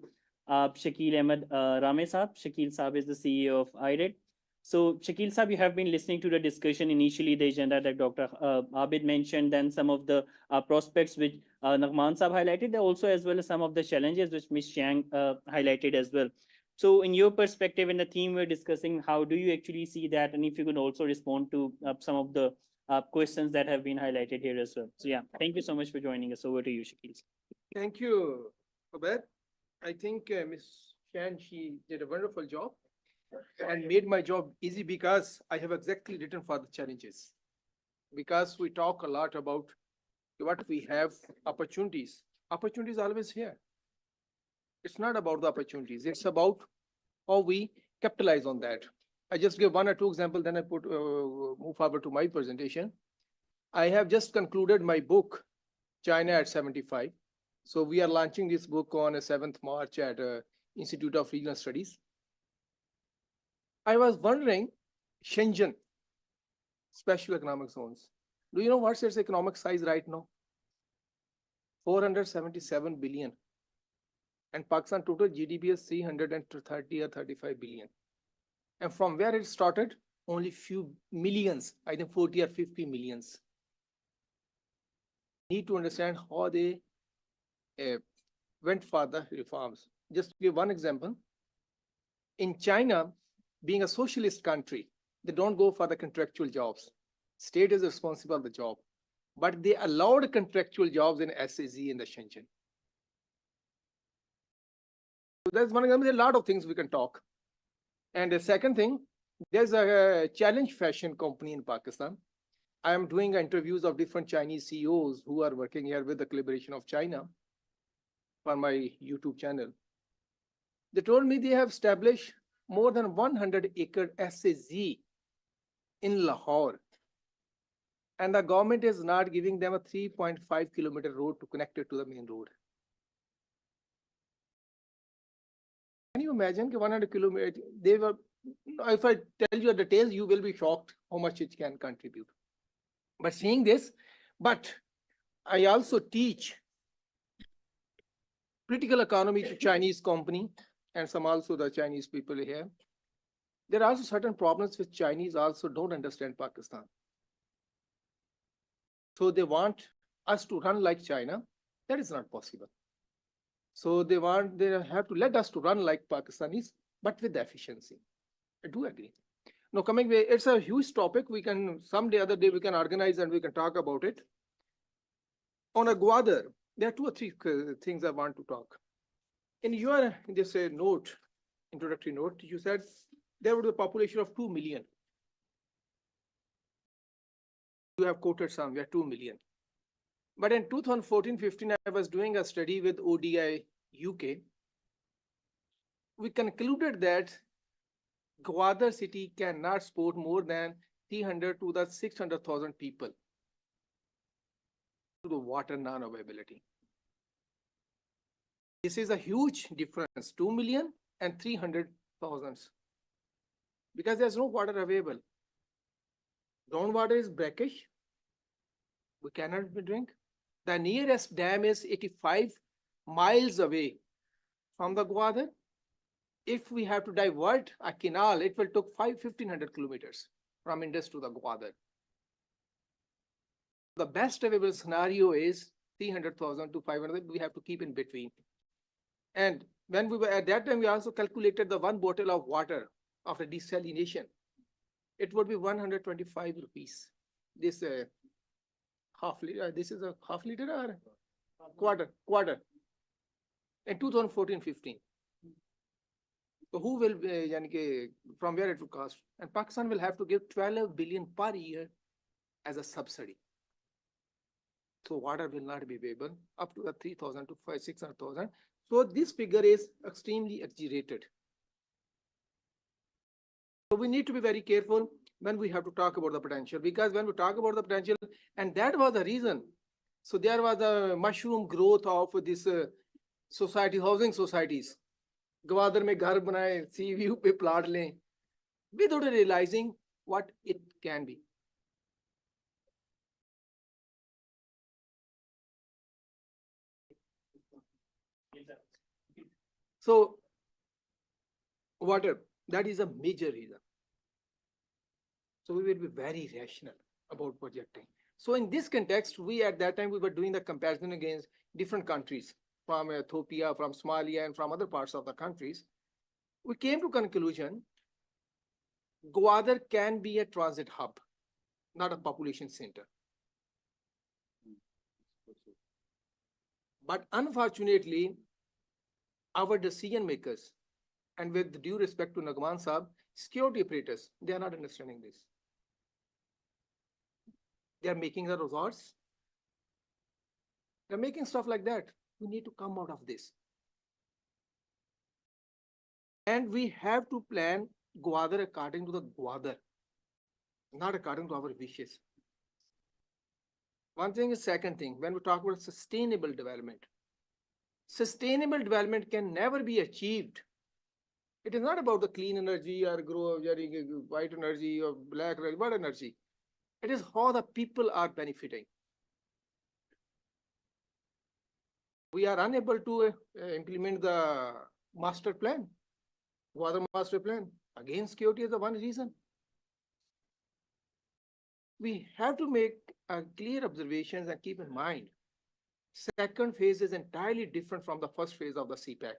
Shakil Ahmed Rame Saab. Shakil Saab is the CEO of IRED. So Shakil Saab, you have been listening to the discussion, initially the agenda that Dr. Abid mentioned, then some of the prospects which Nagman Saab highlighted, also as well as some of the challenges which Ms. Chiang highlighted as well. So in your perspective and the theme we're discussing, how do you actually see that? And if you could also respond to some of the questions that have been highlighted here as well. So yeah, thank you so much for joining us. Over to you, Shakil. Thank you, Obed. I think Ms. Chan, she did a wonderful job and made my job easy, because I have exactly written for the challenges. Because we talk a lot about what we have, opportunities. Opportunities are always here. It's not about the opportunities. It's about how we capitalize on that. I just give one or two examples, then I move forward to my presentation. I have just concluded my book, China at 75. So we are launching this book on 7th March at Institute of Regional Studies. I was wondering, Shenzhen, special economic zones. Do you know what's its economic size right now? 477 billion. And Pakistan total GDP is 330 or 35 billion. And from where it started, only few millions, I think 40 or 50 millions. Need to understand how they went for the reforms. Just to give one example. In China, being a socialist country, they don't go for the contractual jobs. State is responsible for the job, but they allowed contractual jobs in SAZ in the Shenzhen. So that's one example. There are a lot of things we can talk. And the second thing, there's a challenge fashion company in Pakistan. I am doing interviews of different Chinese CEOs who are working here with the collaboration of China for my YouTube channel. They told me they have established more than 100-acre SAZ in Lahore. And the government is not giving them a 3.5-kilometer road to connect it to the main road. Can you imagine 100 kilometers? They were, if I tell you the details, you will be shocked how much it can contribute. But seeing this, but I also teach political economy to Chinese company and some also the Chinese people here. There are also certain problems which Chinese also don't understand Pakistan. So they want us to run like China. That is not possible. So they have to let us to run like Pakistanis, but with efficiency. I do agree. Now coming way, it's a huge topic. We can someday, other day, we can organize and we can talk about it. On a Gwadar, there are 2 or 3 things I want to talk. In your this note, introductory note, you said there would be a population of 2 million. You have quoted somewhere 2 million. But in 2014-15, I was doing a study with ODI UK. We concluded that Gwadar city cannot support more than 300 to the 600,000 people to the water non-availability. This is a huge difference, 2 million and 300,000, because there's no water available. Groundwater is brackish. We cannot drink. The nearest dam is 85 miles away from the Gwadar. If we have to divert a canal, it will take 1,500 kilometers from Indus to the Gwadar. The best available scenario is 300,000 to 500. We have to keep in between. And when we were at that time, we also calculated the 1 bottle of water after desalination. It would be 125 rupees. This half liter. This is a half liter or quarter. In 2014-15. So who will from where it will cost? And Pakistan will have to give 12 billion per year as a subsidy. So water will not be available up to the 3,000 to 600,000. So this figure is extremely exaggerated. So we need to be very careful when we have to talk about the potential, because when we talk about the potential, and that was the reason. So there was a mushroom growth of this housing societies. Gwadar mein ghar banaye, sea view pe plot lein, without realizing what it can be. So water, that is a major reason. So we will be very rational about projecting. So in this context, we at that time, we were doing the comparison against different countries from Ethiopia, from Somalia, and from other parts of the countries. We came to conclusion, Gwadar can be a transit hub, not a population center. But unfortunately, our decision makers, and with due respect to Nagman Saab, security operators, they are not understanding this. They are making the resorts. They're making stuff like that. We need to come out of this. And we have to plan Gwadar according to the Gwadar, not according to our wishes. One thing is second thing, when we talk about sustainable development can never be achieved. It is not about the clean energy or grow white energy or black energy, what energy. It is how the people are benefiting. We are unable to implement the master plan, water master plan. Again, security is the one reason. We have to make clear observations and keep in mind, second phase is entirely different from the first phase of the CPAC.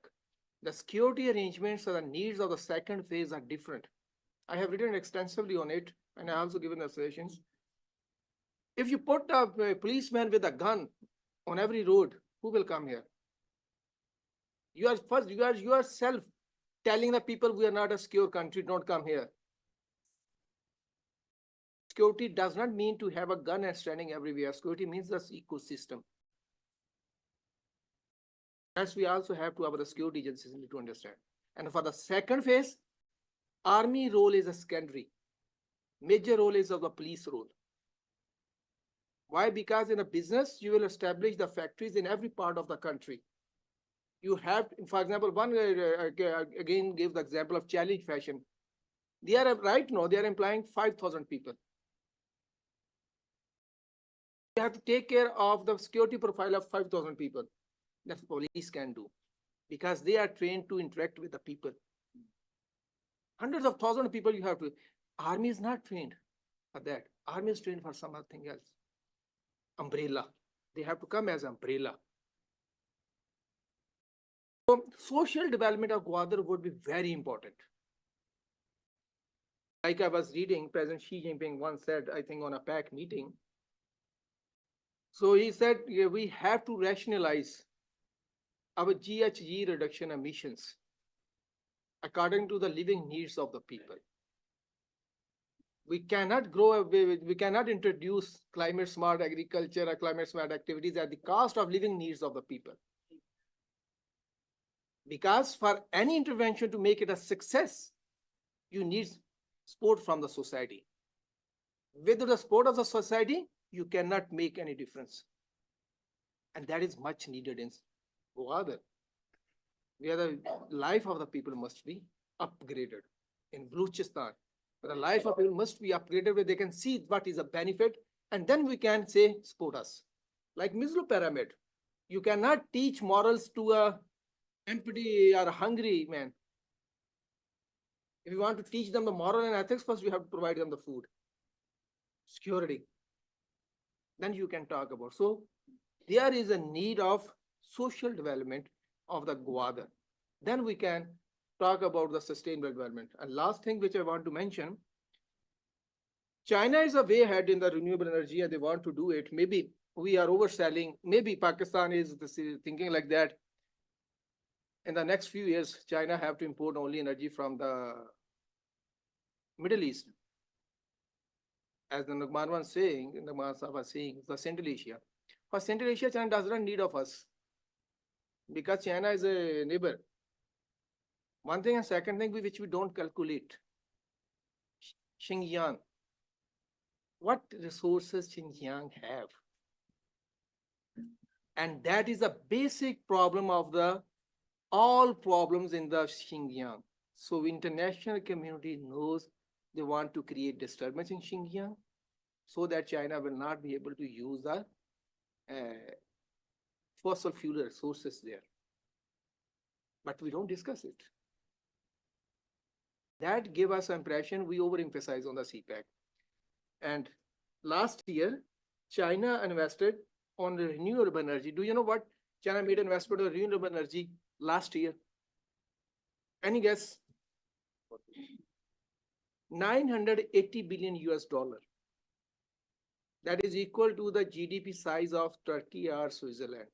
The security arrangements and the needs of the second phase are different. I have written extensively on it, and I also given the suggestions. If you put a policeman with a gun on every road, who will come here? You are self telling the people we are not a secure country, don't come here. Security does not mean to have a gun and standing everywhere. Security means this ecosystem. As we also have to have the security agencies to understand. And for the second phase, army role is a secondary. Major role is of the police role. Why? Because in a business, you will establish the factories in every part of the country. You have, for example, one again give the example of Challenge Fashion. They are right now, they are employing 5,000 people. You have to take care of the security profile of 5,000 people. That police can do because they are trained to interact with the people. Hundreds of thousands of people you have to. Army is not trained for that. Army is trained for something else. Umbrella. They have to come as umbrella. So social development of Gwadar would be very important. Like I was reading, President Xi Jinping once said, I think on a PAC meeting. So he said, yeah, we have to rationalize our GHG reduction emissions according to the living needs of the people. We cannot we cannot introduce climate smart agriculture or climate smart activities at the cost of living needs of the people. Because for any intervention to make it a success, you need support from the society. With the support of the society, you cannot make any difference. And that is much needed in Gwadar, where the life of the people must be upgraded. In Balochistan, the life of people must be upgraded where they can see what is a benefit, and then we can say, support us. Like Mislo pyramid, you cannot teach morals to a empty or hungry man. If you want to teach them the moral and ethics, first you have to provide them the food, security. Then you can talk about. So there is a need of social development of the Gwadar. Then we can talk about the sustainable development. And last thing which I want to mention, China is a way ahead in the renewable energy and they want to do it. Maybe we are overselling. Maybe Pakistan is thinking like that. In the next few years, China have to import only energy from the Middle East. As the Nagman was saying, the Central Asia. For Central Asia, China does not need of us because China is a neighbor. One thing and second thing which we don't calculate, Xinjiang. What resources Xinjiang have? And that is a basic problem of the all problems in the Xinjiang. So international community knows they want to create disturbance in Xinjiang so that China will not be able to use the fossil fuel resources there. But we don't discuss it. That gave us an impression we overemphasize on the CPAC. And last year, China invested on renewable energy. Do you know what China made investment on renewable energy last year? Any guess? 980 billion US dollar. That is equal to the GDP size of Turkey or Switzerland.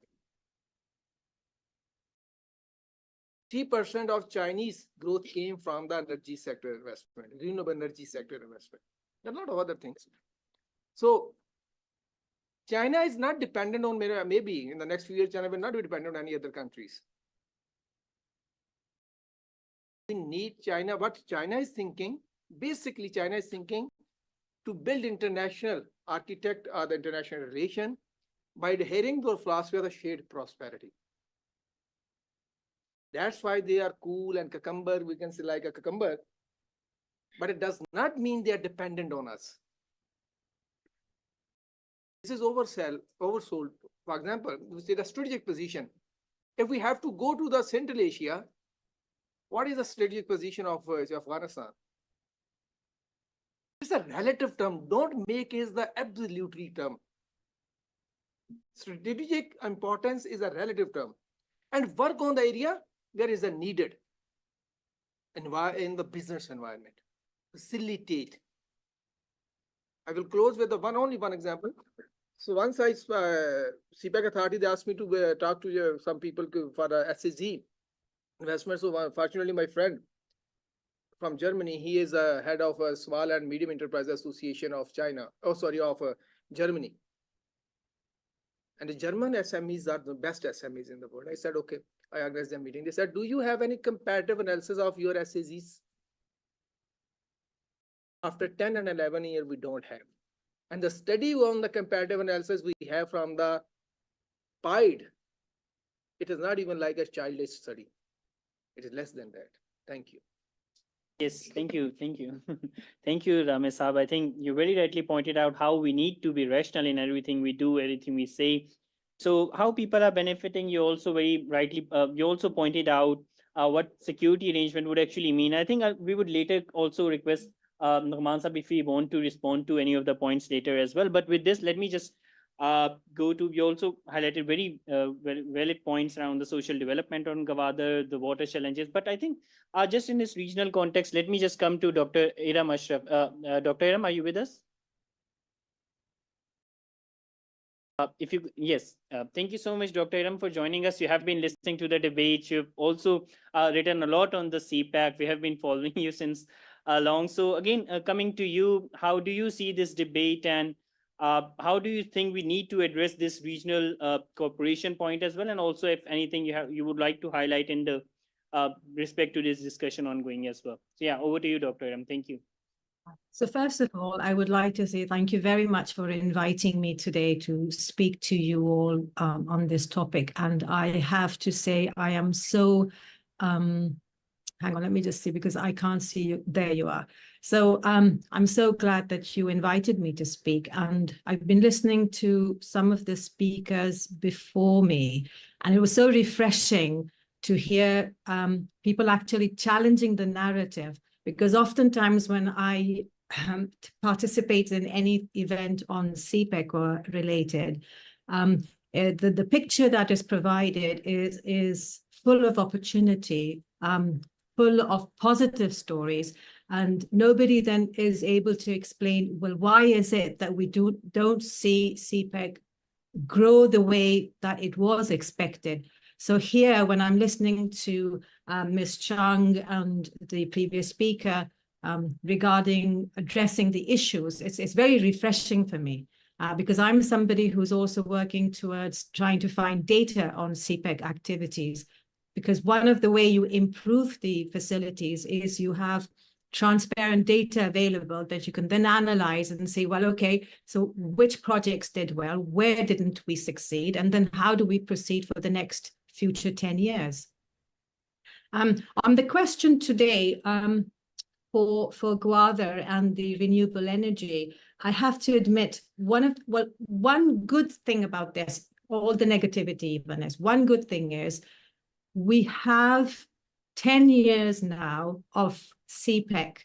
3% of Chinese growth came from the energy sector investment, renewable energy sector investment. There are a lot of other things. So China is not dependent on, maybe in the next few years, China will not be dependent on any other countries. need China, what China is thinking, basically China is thinking to build international architect or the international relation by adhering to the philosophy of the shared prosperity. That's why they are cool and cucumber, we can say like a cucumber, but it does not mean they are dependent on us. This is oversold. For example, we say the strategic position. If we have to go to the Central Asia, what is the strategic position of Afghanistan? It's a relative term. Don't make it the absolute term. Strategic importance is a relative term. And work on the area where is a needed in the business environment. Facilitate. I will close with only one example. So once CPEC authority, they asked me to talk to some people for the SSG investment. So fortunately, my friend from Germany, he is a head of a Small and Medium Enterprise Association of China. Of Germany. And the German SMEs are the best SMEs in the world. I said, okay, I organized their meeting. They said, do you have any comparative analysis of your SSGs? After 10 and 11 years, we don't have. And the study on the comparative analysis we have from the PIDE, it is not even like a childish study. It is less than that. Thank you. Yes, thank you. Thank you. Thank you, Ramesh Saab. I think you very rightly pointed out how we need to be rational in everything we do, everything we say. So how people are benefiting, you also very rightly, you also pointed out what security arrangement would actually mean. I think we would later also request Nu'man Saab if we want to respond to any of the points later as well. But with this, let me just go to, you also highlighted very valid points around the social development on Gwadar, the water challenges. But I think just in this regional context, let me just come to Dr. Iram Ashraf. Dr. Iram, are you with us? Yes, thank you so much, Dr. Iram, for joining us. You have been listening to the debate. You've also written a lot on the CPAC. We have been following you since long. So again, coming to you, how do you see this debate, and how do you think we need to address this regional cooperation point as well? And also, if anything you would like to highlight in the respect to this discussion ongoing as well. So yeah, over to you, Dr. Iram. Thank you. So first of all, I would like to say thank you very much for inviting me today to speak to you all on this topic. And I have to say, I am so, hang on, let me just see, because I can't see you. There you are. So I'm so glad that you invited me to speak. And I've been listening to some of the speakers before me, and it was so refreshing to hear people actually challenging the narrative. Because oftentimes when I participate in any event on CPEC or related, the picture that is provided is full of opportunity, full of positive stories, and nobody then is able to explain, well, why is it that we don't see CPEC grow the way that it was expected? So here, when I'm listening to Ms. Chung and the previous speaker regarding addressing the issues, it's very refreshing for me because I'm somebody who's also working towards trying to find data on CPEC activities. Because one of the way you improve the facilities is you have transparent data available that you can then analyze and say, well, okay, so which projects did well, where didn't we succeed, and then how do we proceed for the next future 10 years? On the question today for Gwadar and the renewable energy, I have to admit one good thing about this, all the negativity even is, one good thing is we have 10 years now of CPEC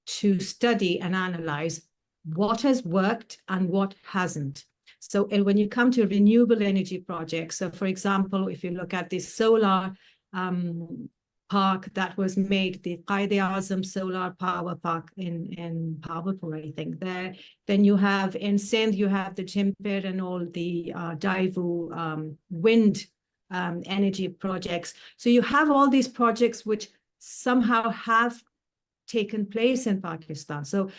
to study and analyze what has worked and what hasn't. So when you come to renewable energy projects, so for example, if you look at this solar park that was made, the Quaid-e-Azam solar power park in Bhavalpur, I think there, then you have in Sindh, you have the Chimpir and all the Daivu wind energy projects. So you have all these projects which somehow have taken place in Pakistan. So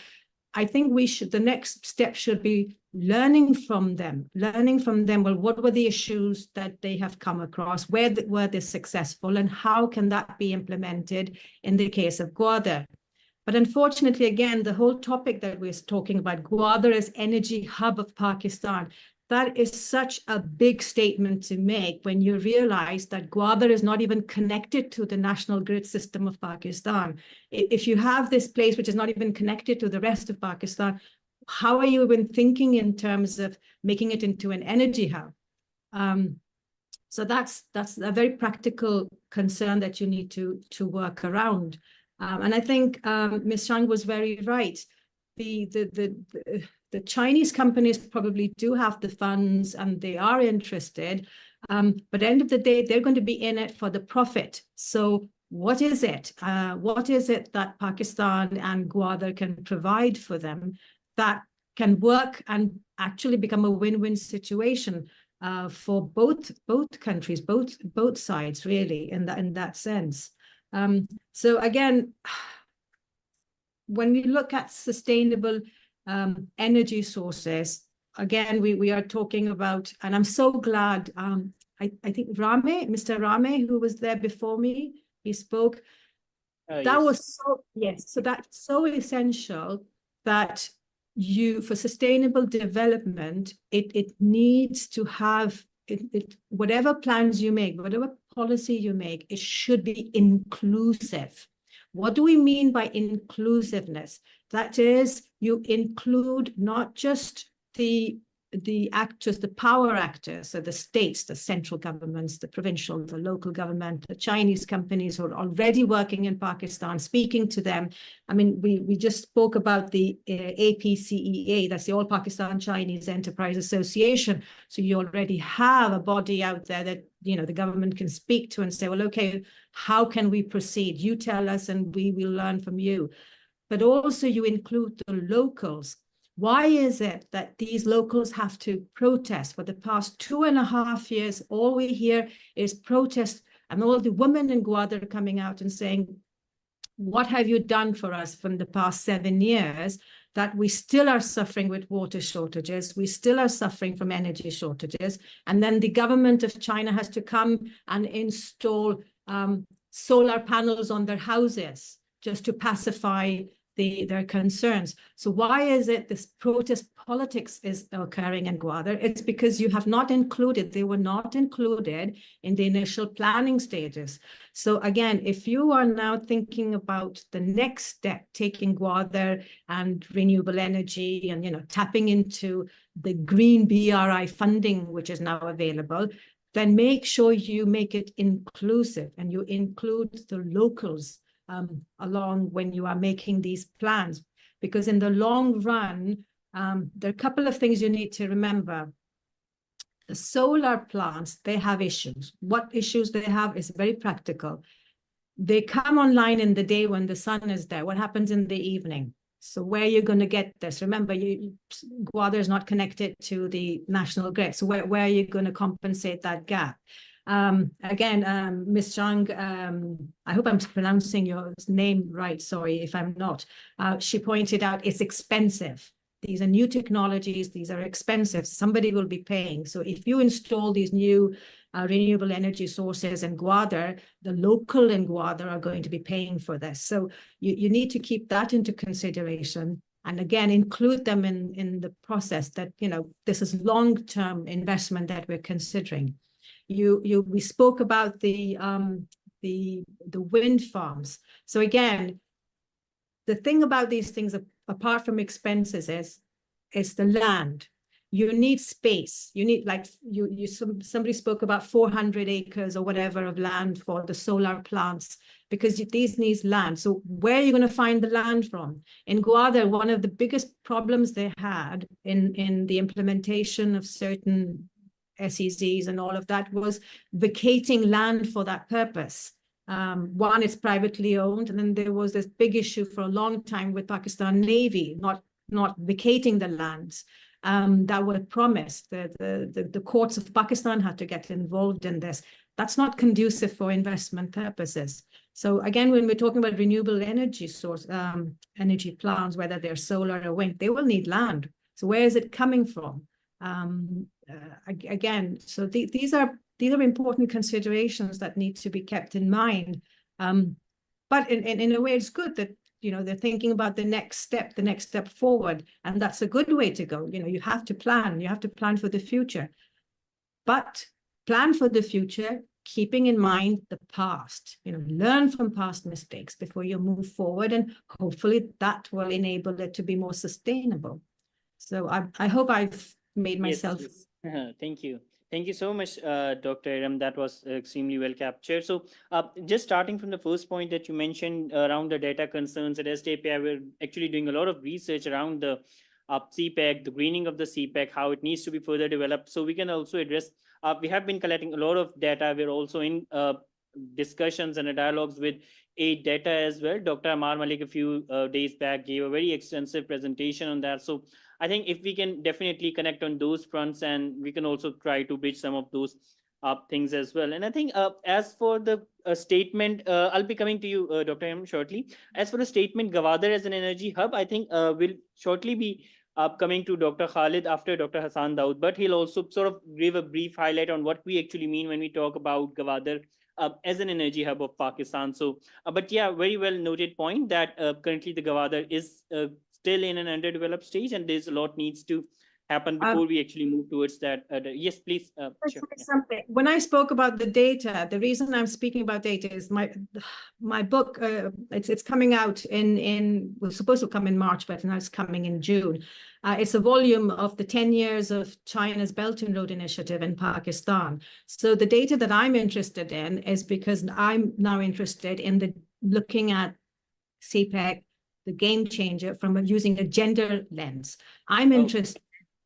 I think the next step should be learning from them. Well, what were the issues that they have come across? Where were they successful, and how can that be implemented in the case of Gwadar? But unfortunately, again, the whole topic that we're talking about, Gwadar as energy hub of Pakistan, that is such a big statement to make when you realize that Gwadar is not even connected to the national grid system of Pakistan. If you have this place which is not even connected to the rest of Pakistan, how are you even thinking in terms of making it into an energy hub? So that's a very practical concern that you need to work around. And I think Ms. Chang was very right. The Chinese companies probably do have the funds and they are interested, but at the end of the day, they're going to be in it for the profit. So what is it? What is it that Pakistan and Gwadar can provide for them that can work and actually become a win-win situation for both countries, both sides, really, in that sense. So again, when we look at sustainable energy sources, again, we are talking about, and I'm so glad, I think Mr. Rame, who was there before me, he spoke. That Yes. was so, yes, so that's so essential that for sustainable development, it needs to have, whatever plans you make, whatever policy you make, it should be inclusive. What do we mean by inclusiveness? That is, you include not just the actors, the power actors, so the states, the central governments, the provincial, the local government, the Chinese companies who are already working in Pakistan, speaking to them. I mean, we just spoke about the APCEA, that's the All Pakistan Chinese Enterprise Association. So you already have a body out there that, you know, the government can speak to and say, well, okay, how can we proceed? You tell us and we will learn from you. But also you include the locals. Why is it that these locals have to protest? For the past 2.5 years, all we hear is protest, and all the women in Gwadar coming out and saying, what have you done for us from the past 7 years that we still are suffering with water shortages, we still are suffering from energy shortages, and then the government of China has to come and install solar panels on their houses just to pacify their concerns. So why is it this protest politics is occurring in Gwadar? It's because they were not included in the initial planning stages. So again, if you are now thinking about the next step, taking Gwadar and renewable energy and, you know, tapping into the green BRI funding, which is now available, then make sure you make it inclusive and you include the locals along when you are making these plans, because in the long run, there are a couple of things you need to remember. The solar plants, they have issues. What issues they have is very practical. They come online in the day when the sun is there. What happens in the evening? So where are you going to get this? Remember, Gwadar is not connected to the national grid. So where are you going to compensate that gap? Again, Ms. Chang, I hope I'm pronouncing your name right. Sorry if I'm not. She pointed out it's expensive. These are new technologies. These are expensive. Somebody will be paying. So if you install these new renewable energy sources in Gwadar, the local in Gwadar are going to be paying for this. So you need to keep that into consideration. And again, include them in the process that, you know, this is long-term investment that we're considering. We spoke about the wind farms. So again, the thing about these things, apart from expenses, is the land. You need space. You need, like somebody spoke about 400 acres or whatever of land for the solar plants, because these need land. So where are you going to find the land from? In Gwadar, one of the biggest problems they had in the implementation of certain SEZs and all of that was vacating land for that purpose. One is privately owned, and then there was this big issue for a long time with Pakistan Navy not vacating the lands that were promised. The courts of Pakistan had to get involved in this. That's not conducive for investment purposes. So again, when we're talking about renewable energy source, energy plants, whether they're solar or wind, they will need land. So where is it coming from? Again, so these are important considerations that need to be kept in mind. But in a way, it's good that, you know, they're thinking about the next step forward, and that's a good way to go. You know, you have to plan for the future, but plan for the future, keeping in mind the past. You know, learn from past mistakes before you move forward, and hopefully that will enable it to be more sustainable. So I hope I've made myself. Yes. Thank you. Thank you so much, Dr. Iram. That was extremely well captured. So just starting from the first point that you mentioned around the data concerns at SDPI, we're actually doing a lot of research around the CPEC, the greening of the CPEC, how it needs to be further developed. So we can also address, we have been collecting a lot of data. We're also in discussions and dialogues with aid data as well. Dr. Amar Malik a few days back gave a very extensive presentation on that. So I think if we can definitely connect on those fronts, and we can also try to bridge some of those things as well. And I think as for the statement, I'll be coming to you, Dr. M, shortly. As for the statement, Gwadar as an energy hub, I think we'll shortly be coming to Dr. Khalid after Dr. Hassan Daud, but he'll also sort of give a brief highlight on what we actually mean when we talk about Gwadar as an energy hub of Pakistan. So, but yeah, very well noted point that currently the Gwadar is still in an underdeveloped stage, and there's a lot needs to happen before we actually move towards that. Yes, please. Sure. Something. When I spoke about the data, the reason I'm speaking about data is my book. It's coming out was supposed to come in March, but now it's coming in June. It's a volume of the 10 years of China's Belt and Road Initiative in Pakistan. So the data that I'm interested in is because I'm now interested in looking at CPEC, the game changer, from using a gender lens. I'm interested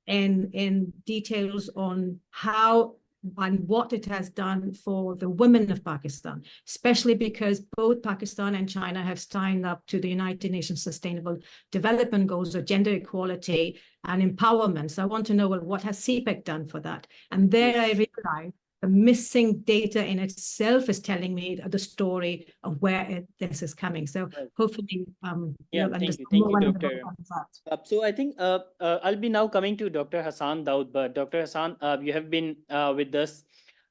in details on how and what it has done for the women of Pakistan, especially because both Pakistan and China have signed up to the United Nations Sustainable Development Goals of gender equality and empowerment. So I want to know, well, what has CPEC done for that? And there I realized the missing data in itself is telling me the story of where this is coming. So hopefully, yeah, thank you, Dr. So I think I'll be now coming to Dr. Hassan Daud. But Dr. Hassan, you have been with us,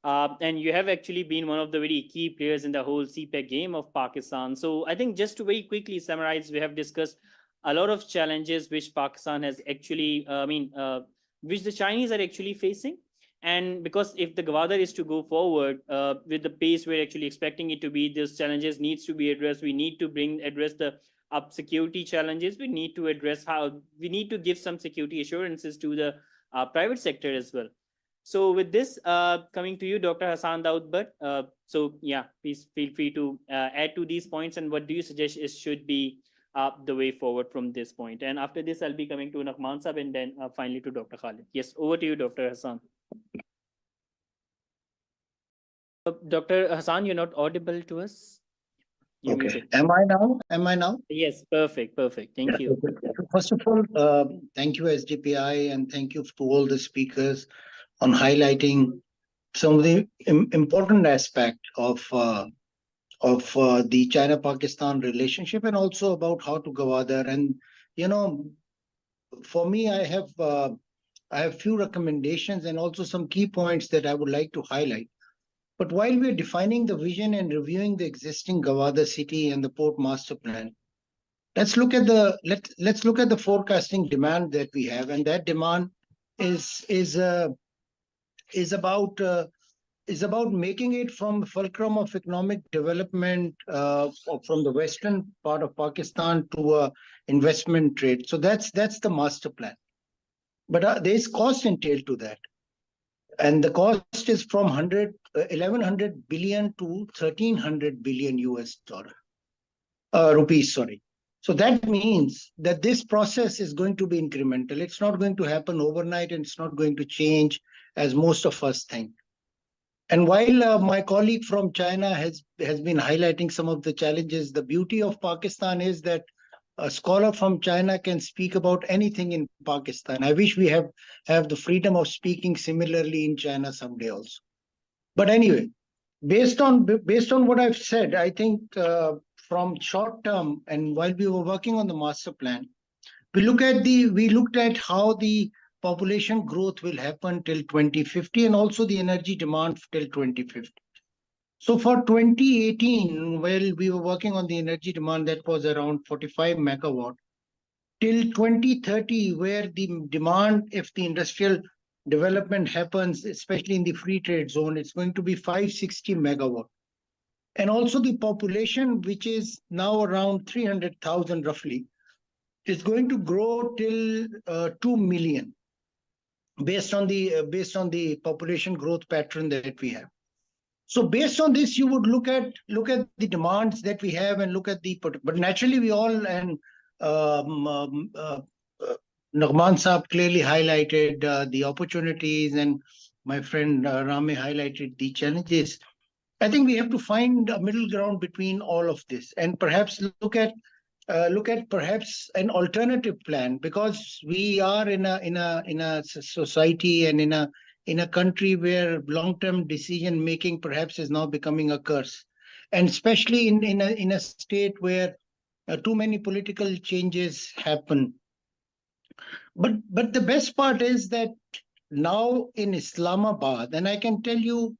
and you have actually been one of the very key players in the whole CPEC game of Pakistan. So I think just to very quickly summarize, we have discussed a lot of challenges which Pakistan has actually, which the Chinese are actually facing. And because if the Gwadar is to go forward with the pace we're actually expecting it to be, these challenges needs to be addressed. We need to address the security challenges. We need to address we need to give some security assurances to the private sector as well. So with this, coming to you, Dr. Hassan Daud, so yeah, please feel free to add to these points, and what do you suggest should be the way forward from this point? And after this, I'll be coming to Nahman Sahab, and then finally to Dr. Khalid. Yes, over to you, Dr. Hassan. Dr. Hassan, you're not audible to us. Okay. Am I now? Yes, perfect. Thank you. First of all, thank you, SDPI, and thank you to all the speakers on highlighting some of the important aspects of the China-Pakistan relationship, and also about how to Gwadar. And you know, for me, I have few recommendations and also some key points that I would like to highlight. But while we're defining the vision and reviewing the existing Gwadar city and the port master plan, let's look at the forecasting demand that we have, and that demand is about making it from the fulcrum of economic development from the western part of Pakistan to investment trade. So that's the master plan. But there is cost entailed to that. And the cost is from 1,100 billion to 1,300 billion US rupees, sorry. So that means that this process is going to be incremental. It's not going to happen overnight, and it's not going to change as most of us think. And while my colleague from China has been highlighting some of the challenges, the beauty of Pakistan is that a scholar from China can speak about anything in Pakistan. I wish we have the freedom of speaking similarly in China someday also. But anyway, based on what I've said, I think from short term, and while we were working on the master plan, we looked at how the population growth will happen till 2050 and also the energy demand till 2050. So for 2018, while we were working on the energy demand that was around 45 megawatt, till 2030, where the demand, if the industrial development happens, especially in the free trade zone, it's going to be 560 megawatt. And also the population, which is now around 300,000 roughly, is going to grow till 2 million based on the population growth pattern that we have. So based on this, you would look at the demands that we have and look at but naturally we all, and Nagman Saab clearly highlighted the opportunities, and my friend Rame highlighted the challenges. I think we have to find a middle ground between all of this, and perhaps look at perhaps an alternative plan, because we are in a society and in a country where long-term decision making perhaps is now becoming a curse, and especially in a state where too many political changes happen. But the best part is that now in Islamabad, and I can tell you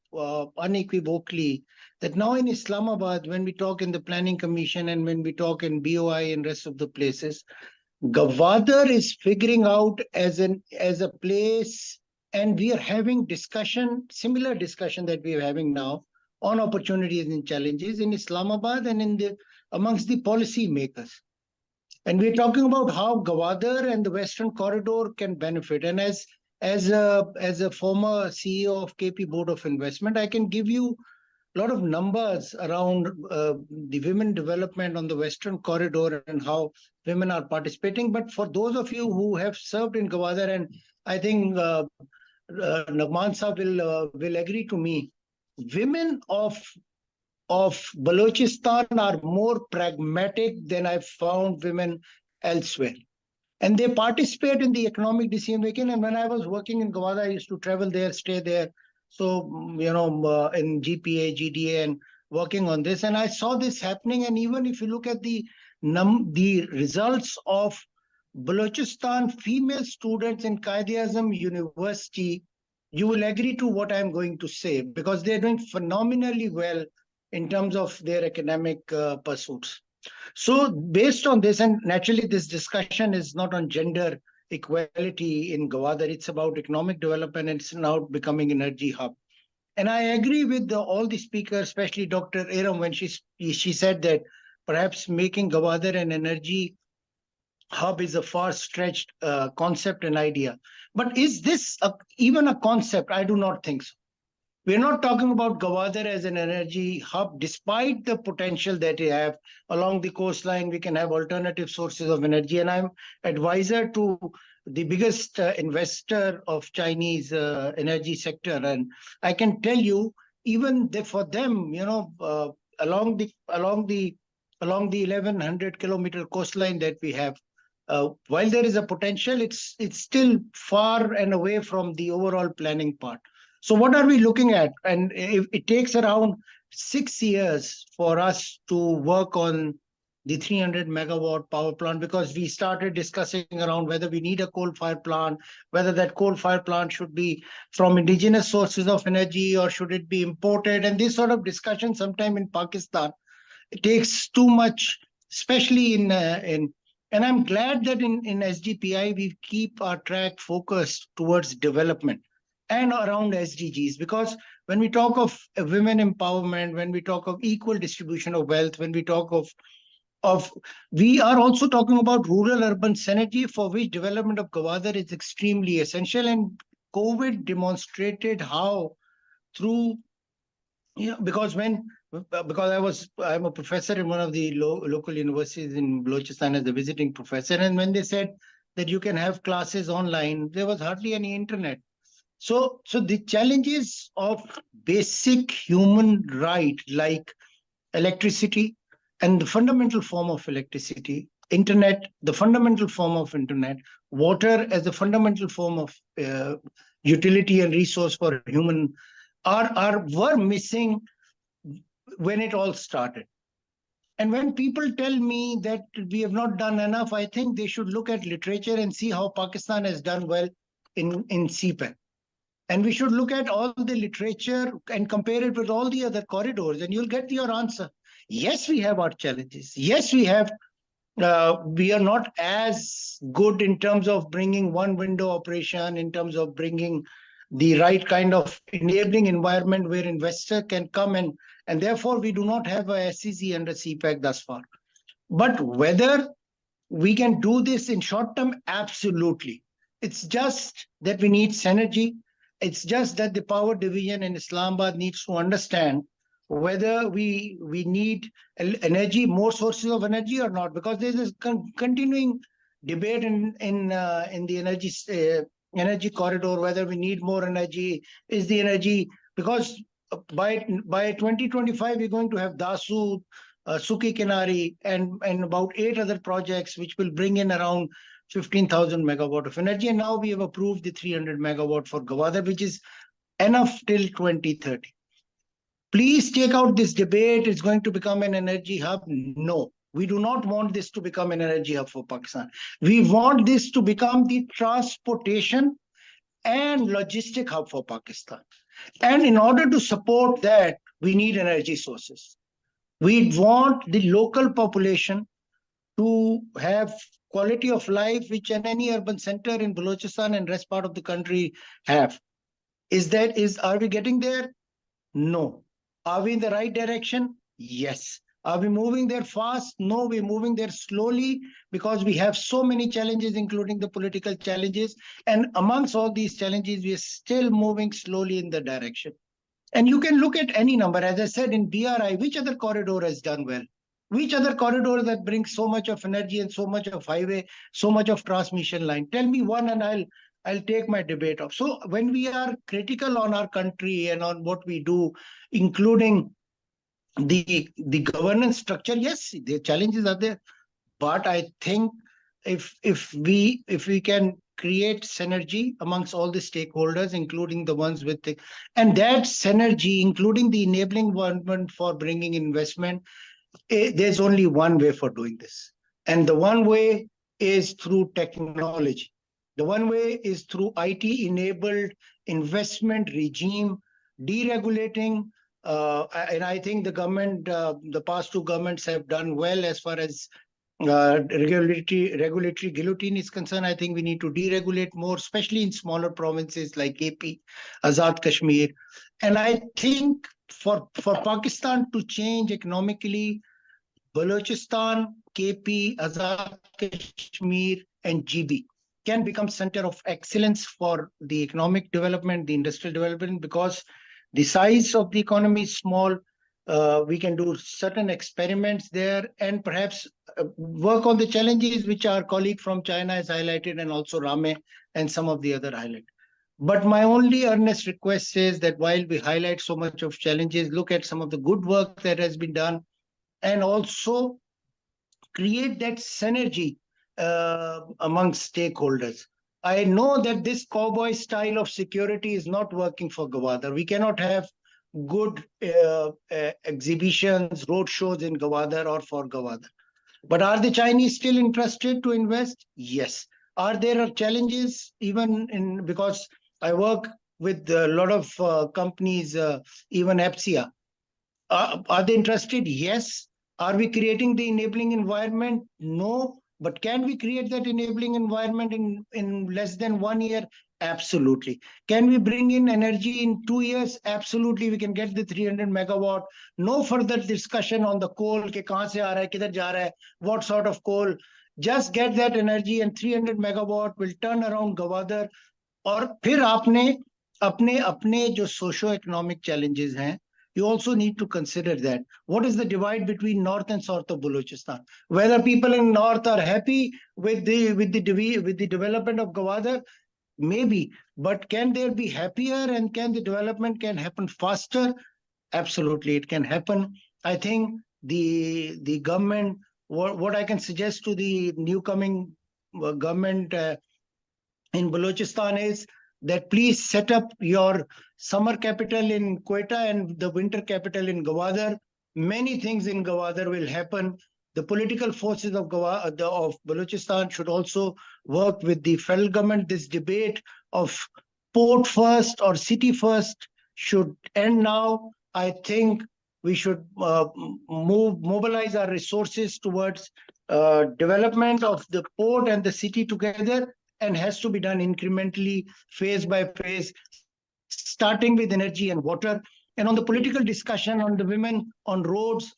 unequivocally that now in Islamabad, when we talk in the Planning Commission and when we talk in BOI and rest of the places, Gwadar is figuring out as a place, and we are having similar discussion that we are having now on opportunities and challenges in Islamabad and amongst the policy makers. And we're talking about how Gwadar and the Western Corridor can benefit. And as a former CEO of KP Board of Investment, I can give you a lot of numbers around the women development on the Western Corridor and how women are participating. But for those of you who have served in Gwadar, and I think Nagman Saab will agree to me, women of Balochistan are more pragmatic than I've found women elsewhere. And they participate in the economic decision making. And when I was working in Gwadar, I used to travel there, stay there. So, in GPA, GDA, and working on this. And I saw this happening. And even if you look at the results of Balochistan female students in Quaid-e-Azam University, you will agree to what I'm going to say, because they're doing phenomenally well in terms of their academic pursuits. So based on this, and naturally this discussion is not on gender equality in Gwadar, it's about economic development, and it's now becoming an energy hub. And I agree with all the speakers, especially Dr. Aram, when she said that perhaps making Gwadar an energy hub is a far-stretched concept and idea. But is this even a concept? I do not think so. We're not talking about Gwadar as an energy hub, despite the potential that we have along the coastline. We can have alternative sources of energy. And I'm advisor to the biggest investor of Chinese energy sector. And I can tell you, even for them, along the 1100 kilometer coastline that we have, while there is a potential, it's still far and away from the overall planning part. So what are we looking at? And it takes around 6 years for us to work on the 300 megawatt power plant, because we started discussing around whether we need a coal-fired plant, whether that coal-fired plant should be from indigenous sources of energy or should it be imported. And this sort of discussion sometime in Pakistan, it takes too much, especially and I'm glad that in SGPI, we keep our track focused towards development and around SDGs, because when we talk of women empowerment, when we talk of equal distribution of wealth, when we talk of we are also talking about rural-urban synergy, for which development of Gwadar is extremely essential. And COVID demonstrated how through, because I'm a professor in one of the local universities in Balochistan as a visiting professor, and when they said that you can have classes online, there was hardly any internet. So the challenges of basic human right like electricity and the fundamental form of electricity, internet, the fundamental form of internet, water as the fundamental form of utility and resource for human were missing when it all started. And when people tell me that we have not done enough, I think they should look at literature and see how Pakistan has done well in CPEC. And we should look at all the literature and compare it with all the other corridors, and you'll get your answer. Yes, we have our challenges. Yes, we are not as good in terms of bringing one window operation, in terms of bringing the right kind of enabling environment where investor can come and therefore we do not have a SEZ under CPEC thus far. But whether we can do this in short term, absolutely. It's just that we need synergy. It's just that the power division in Islamabad needs to understand whether we need energy, more sources of energy or not, because there's this continuing debate in the energy corridor, whether we need more energy, is the energy, because by 2025, we're going to have Dasu, Suki Kinari, and about 8 other projects, which will bring in around 15,000 megawatt of energy. And now we have approved the 300 megawatt for Gwadar, which is enough till 2030. Please take out this debate. It's going to become an energy hub. No, we do not want this to become an energy hub for Pakistan. We want this to become the transportation and logistic hub for Pakistan. And in order to support that, we need energy sources. We want the local population to have quality of life which any urban center in Balochistan and rest part of the country have. Are we getting there? No. Are we in the right direction? Yes. Are we moving there fast? No, we're moving there slowly because we have so many challenges, including the political challenges. And amongst all these challenges, we are still moving slowly in the direction. And you can look at any number. As I said, in BRI, which other corridor has done well? Which other corridor that brings so much of energy and so much of highway, so much of transmission line? Tell me one and I'll take my debate off. So when we are critical on our country and on what we do, including the governance structure, yes, the challenges are there. But I think if we can create synergy amongst all the stakeholders, including the ones with the, and that synergy, including the enabling environment for bringing investment, there's only one way for doing this. And the one way is through technology. The one way is through IT-enabled investment regime, deregulating. And I think the government, the past 2 governments have done well as far as regulatory guillotine is concerned. I think we need to deregulate more, especially in smaller provinces like AP, Azad Kashmir. And I think for Pakistan to change economically, Balochistan, KP, Azad Kashmir, and GB can become center of excellence for the economic development, the industrial development, because the size of the economy is small. We can do certain experiments there and perhaps work on the challenges which our colleague from China has highlighted, and also Rame and some of the other highlight. But my only earnest request is that while we highlight so much of challenges, look at some of the good work that has been done and also create that synergy among stakeholders. I know that this cowboy style of security is not working for Gwadar. We cannot have good exhibitions, road shows in Gwadar or for Gwadar. But are the Chinese still interested to invest? Yes. Are there challenges even because I work with a lot of companies, even EPSIA. Are they interested? Yes. Are we creating the enabling environment? No. But can we create that enabling environment in less than 1 year? Absolutely. Can we bring in energy in 2 years? Absolutely. We can get the 300 megawatt. No further discussion on the coal, ke kahan se aa raha hai, kidhar ja raha hai, what sort of coal. Just get that energy and 300 megawatt will turn around Gwadar. और फिर आपने अपने जो socio-economic challenges हैं, you also need to consider that. What is the divide between north and south of Balochistan? Whether people in north are happy with the development of Gwadar, maybe, but can they be happier and can the development can happen faster? Absolutely, it can happen. I think the government, what I can suggest to the new coming government in Balochistan is that please set up your summer capital in Quetta and the winter capital in Gwadar. many things in Gwadar will happen. The political forces of of Balochistan should also work with the federal government. This debate of port first or city first should end now. I think we should mobilize our resources towards development of the port and the city together, and has to be done incrementally, phase by phase, starting with energy and water. And on the political discussion on the women on roads,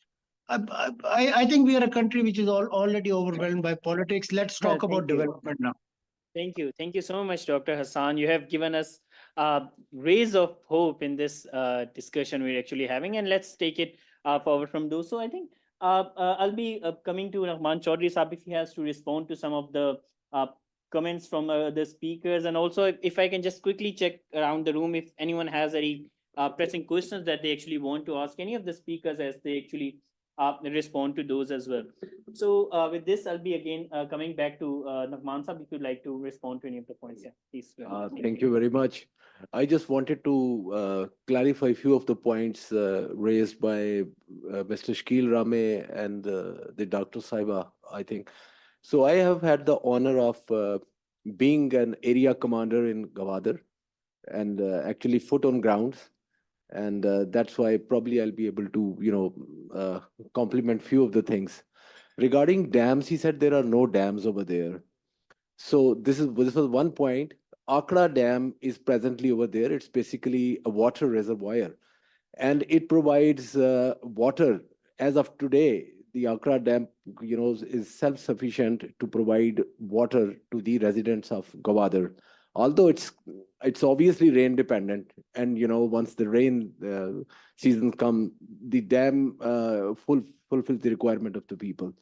I think we are a country which is already overwhelmed by politics. Let's talk about Thank you. development now. Thank you. Thank you so much, Dr. Hassan. You have given us rays of hope in this discussion we're actually having, and let's take it forward from those. So I think I'll be coming to Rahman Chaudhry Saab if he has to respond to some of the comments from the speakers. And also, if I can just quickly check around the room if anyone has any pressing questions that they actually want to ask any of the speakers as they actually respond to those as well. So with this, I'll be again coming back to Nagman Saab, if you'd like to respond to any of the points. Yeah, please. Thank you very much. I just wanted to clarify a few of the points raised by Mr. Shkil Rame and the Dr. Saiba, I think. So I have had the honor of being an area commander in Gwadar and actually foot on ground. And that's why probably I'll be able to, compliment few of the things. Regarding dams, he said there are no dams over there. So this was one point. Akra Dam is presently over there. It's basically a water reservoir, and it provides water. As of today, the Akra Dam, is self-sufficient to provide water to the residents of Gwadar. Although it's obviously rain dependent, and once the rain season come, the dam fulfills the requirement of the people.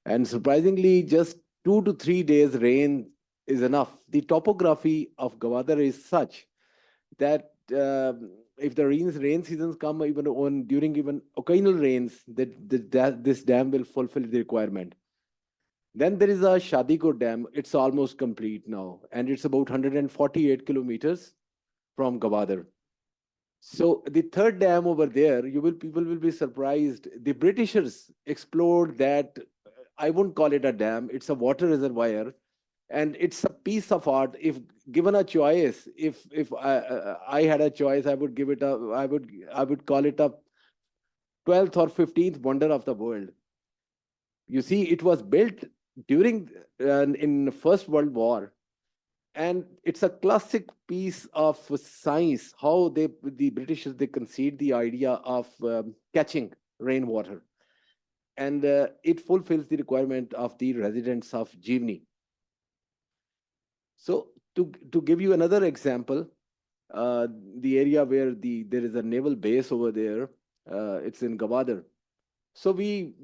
And surprisingly, just 2 to 3 days rain is enough. The topography of Gwadar is such that if the rain seasons come even during even occasional rains, that this dam will fulfill the requirement. Then there is a Shadikot Dam. It's almost complete now, and it's about 148 kilometers from Gwadar. So the third dam over there, people will be surprised. The Britishers explored that. I wouldn't call it a dam. It's a water reservoir, and it's a piece of art. If given a choice, if I had a choice, I would give it a. I would call it a 12th or 15th wonder of the world. You see, it was built during in the First World War, and it's a classic piece of science. How the Britishers they conceived the idea of catching rainwater, and it fulfills the requirement of the residents of Jivni. So to give you another example, the area where there is a naval base over there, it's in Gwadar. So we,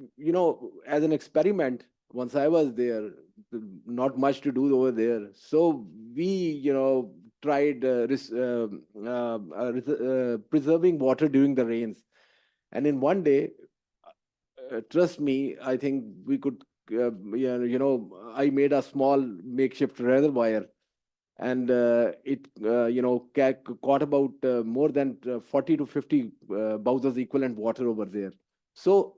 as an experiment, once I was there, not much to do over there. So we, tried preserving water during the rains. And in one day, trust me, I think we could, I made a small makeshift reservoir, and it, caught about more than 40 to 50 Bowser's equivalent water over there. So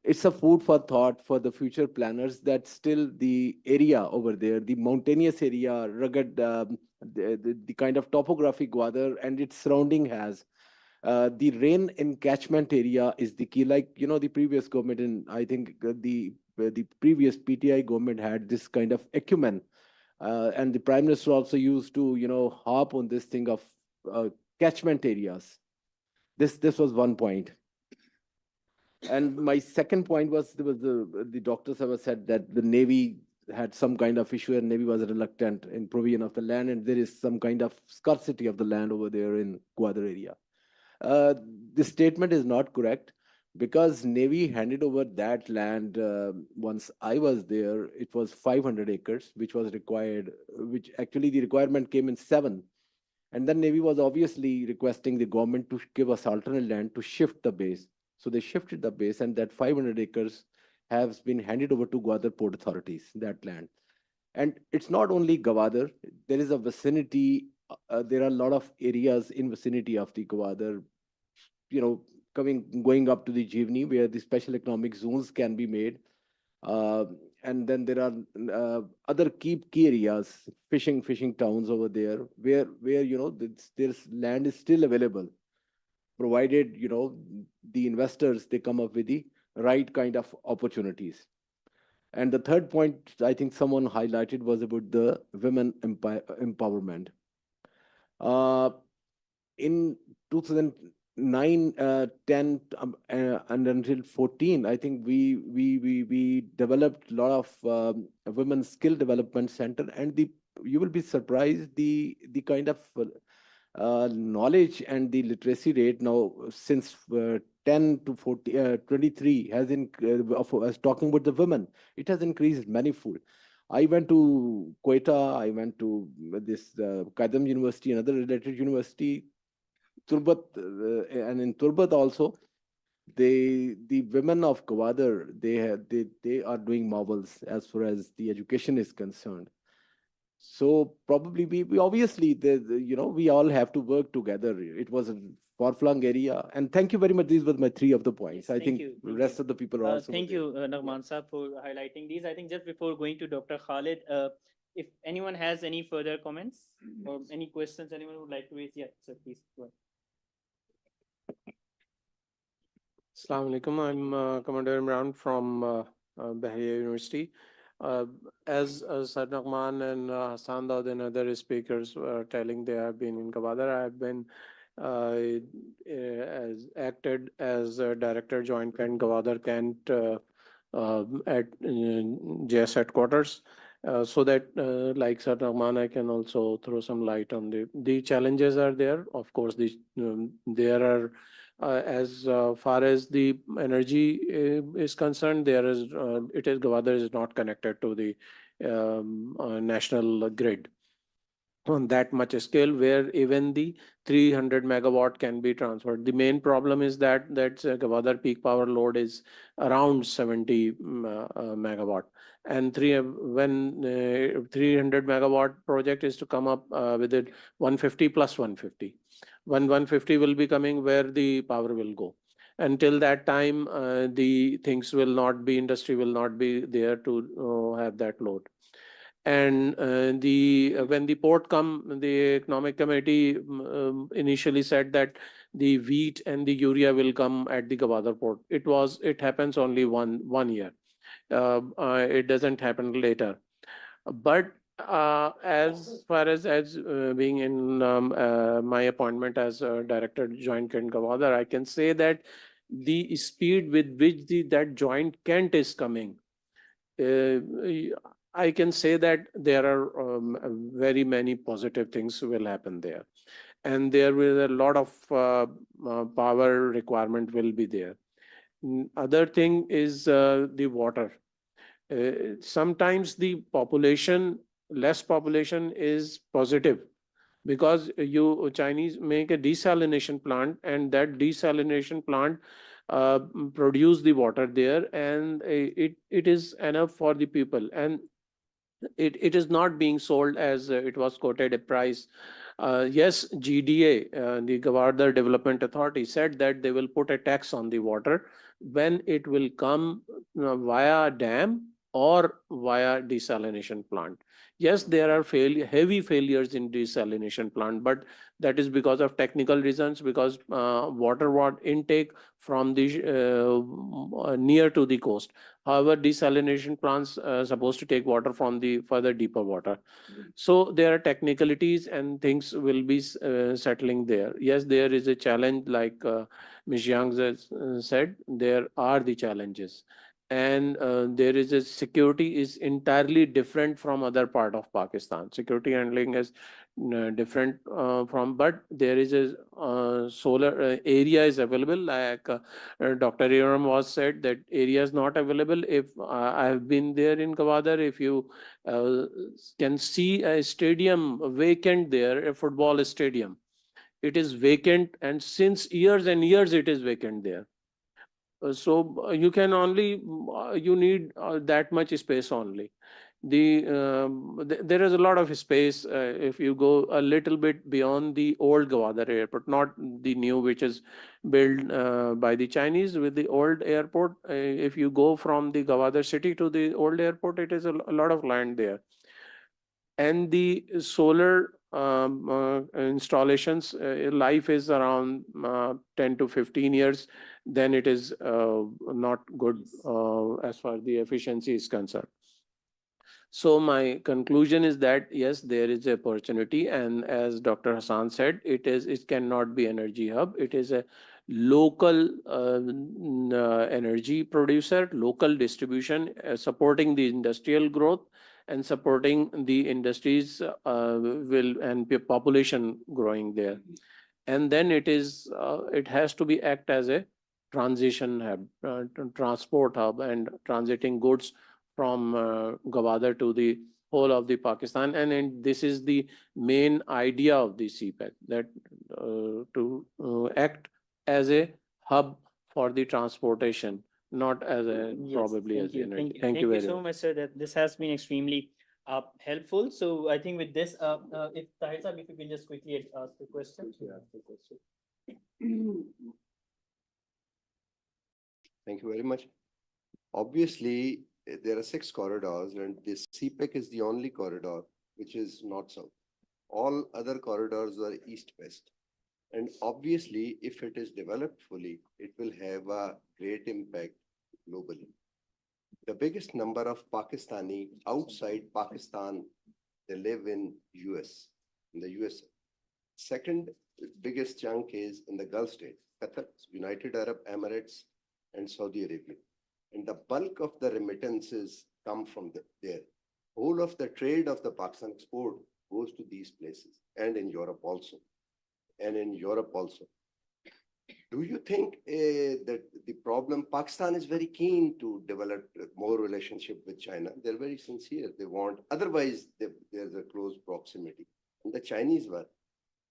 it's a food for thought for the future planners that still the area over there, the mountainous area, rugged, the kind of topography Gwadar and its surrounding has. The rain encatchment area is the key. Like, the previous government, and I think the previous PTI government had this kind of acumen. And the Prime Minister also used to, harp on this thing of catchment areas. This was one point. And my second point was there was the doctors have said that the Navy had some kind of issue and Navy was reluctant in provision of the land, and there is some kind of scarcity of the land over there in Gwadar area. This statement is not correct, because Navy handed over that land once I was there. It was 500 acres, which was required, which actually the requirement came in 7. And then Navy was obviously requesting the government to give us alternate land to shift the base. So they shifted the base, and that 500 acres has been handed over to Gwadar Port authorities, that land. And it's not only Gwadar, there is a vicinity, there are a lot of areas in vicinity of the Gwadar, going up to the Jivni, where the special economic zones can be made. Uh, and then there are other key areas, fishing towns over there, where there's land is still available, provided the investors they come up with the right kind of opportunities. And the third point I think someone highlighted was about the women empowerment. Uh, in 2009, 10, and until 14, I think we developed a lot of women's skill development center, and you will be surprised the kind of knowledge and the literacy rate now since 10 to 40, 23 has as talking about the women, it has increased manifold. I went to Quetta, I went to this Kadam University, another related university, Turbat, and in Turbat also, the women of Gwadar, they are doing marvels as far as the education is concerned. So probably we obviously we all have to work together. It was a far-flung area, and thank you very much. These were my three of the points. Yes, I thank think you, the thank rest you. of the people are also. Thank you, Nagman Saab, for highlighting these. I think just before going to Dr. Khalid, if anyone has any further comments or any questions anyone would like to raise, yeah, sir, please go ahead. Assalamu alaikum. I'm Commander Imran from Bahia University. As Sir Nagman and Hassan Daud and other speakers were telling, they have been in Gwadar. I have been acted as a Director Joint Kent Gwadar Kent at JS headquarters. So that, like Sir Nagman, I can also throw some light on the challenges are there. Of course, there are. As far as the energy is concerned, Gwadar is not connected to the national grid on that much scale, where even the 300 megawatt can be transferred. The main problem is that Gwadar peak power load is around 70 megawatt, and 300 megawatt project is to come up with it 150 plus 150. 150 will be coming where the power will go. Until that time, the things will not be, industry will not be there to have that load. And when the port come, the economic committee initially said that the wheat and the urea will come at the Gwadar port. It happens only one year. It doesn't happen later. But as far as being in my appointment as Director Joint Kent Gwadar, I can say that the speed with which that Joint Kent is coming, I can say that there are very many positive things will happen there, and there will a lot of power requirement will be there. Other thing is the water. Sometimes the less population is positive, because Chinese make a desalination plant, and that desalination plant produce the water there, and it is enough for the people, and it is not being sold as it was quoted a price. Yes, GDA, the Gwadar Development Authority, said that they will put a tax on the water when it will come via dam or via desalination plant. Yes, there are heavy failures in desalination plant, but that is because of technical reasons, because water intake from the near to the coast. However, desalination plants are supposed to take water from the further deeper water. So there are technicalities and things will be settling there. Yes, there is a challenge, like Ms. Yang said, there are the challenges. And there is a security is entirely different from other part of Pakistan. Security handling is different from, but there is a solar area is available. Like Dr. Iram was said that area is not available. If I have been there in Gwadar, if you can see a stadium vacant there, a football stadium, it is vacant, and since years and years it is vacant there. So you can only, you need that much space only. There is a lot of space if you go a little bit beyond the old Gwadar airport, not the new which is built by the Chinese. With the old airport, if you go from the Gwadar city to the old airport, it is a lot of land there. And the solar installations life is around 10 to 15 years. Then it is not good as far as the efficiency is concerned. So my conclusion is that yes, there is a opportunity, and as Dr. Hassan said, it cannot be energy hub. It is a local energy producer, local distribution, supporting the industrial growth and supporting the industries will and population growing there. And then it has to be act as a transition hub, transport hub, and transiting goods from Gwadar to the whole of the Pakistan. And this is the main idea of the CPEC, that to act as a hub for the transportation, not as a Yes, probably thank as the you, energy. thank you very so much. much, sir. That this has been extremely helpful. So I think with this, if Tahir Sahib, if you can just quickly ask the question. Thank you very much. Obviously, there are 6 corridors, and this CPEC is the only corridor which is north-south. All other corridors are east-west. And obviously, if it is developed fully, it will have a great impact globally. The biggest number of Pakistani outside Pakistan, they live in US, in the USA. Second biggest chunk is in the Gulf states, Qatar, United Arab Emirates, and Saudi Arabia. And the bulk of the remittances come from there. Whole of the trade of the Pakistan export goes to these places, and in Europe also. Do you think that the problem, Pakistan is very keen to develop more relationship with China. They're very sincere. They want, otherwise there's a close proximity. And the Chinese were.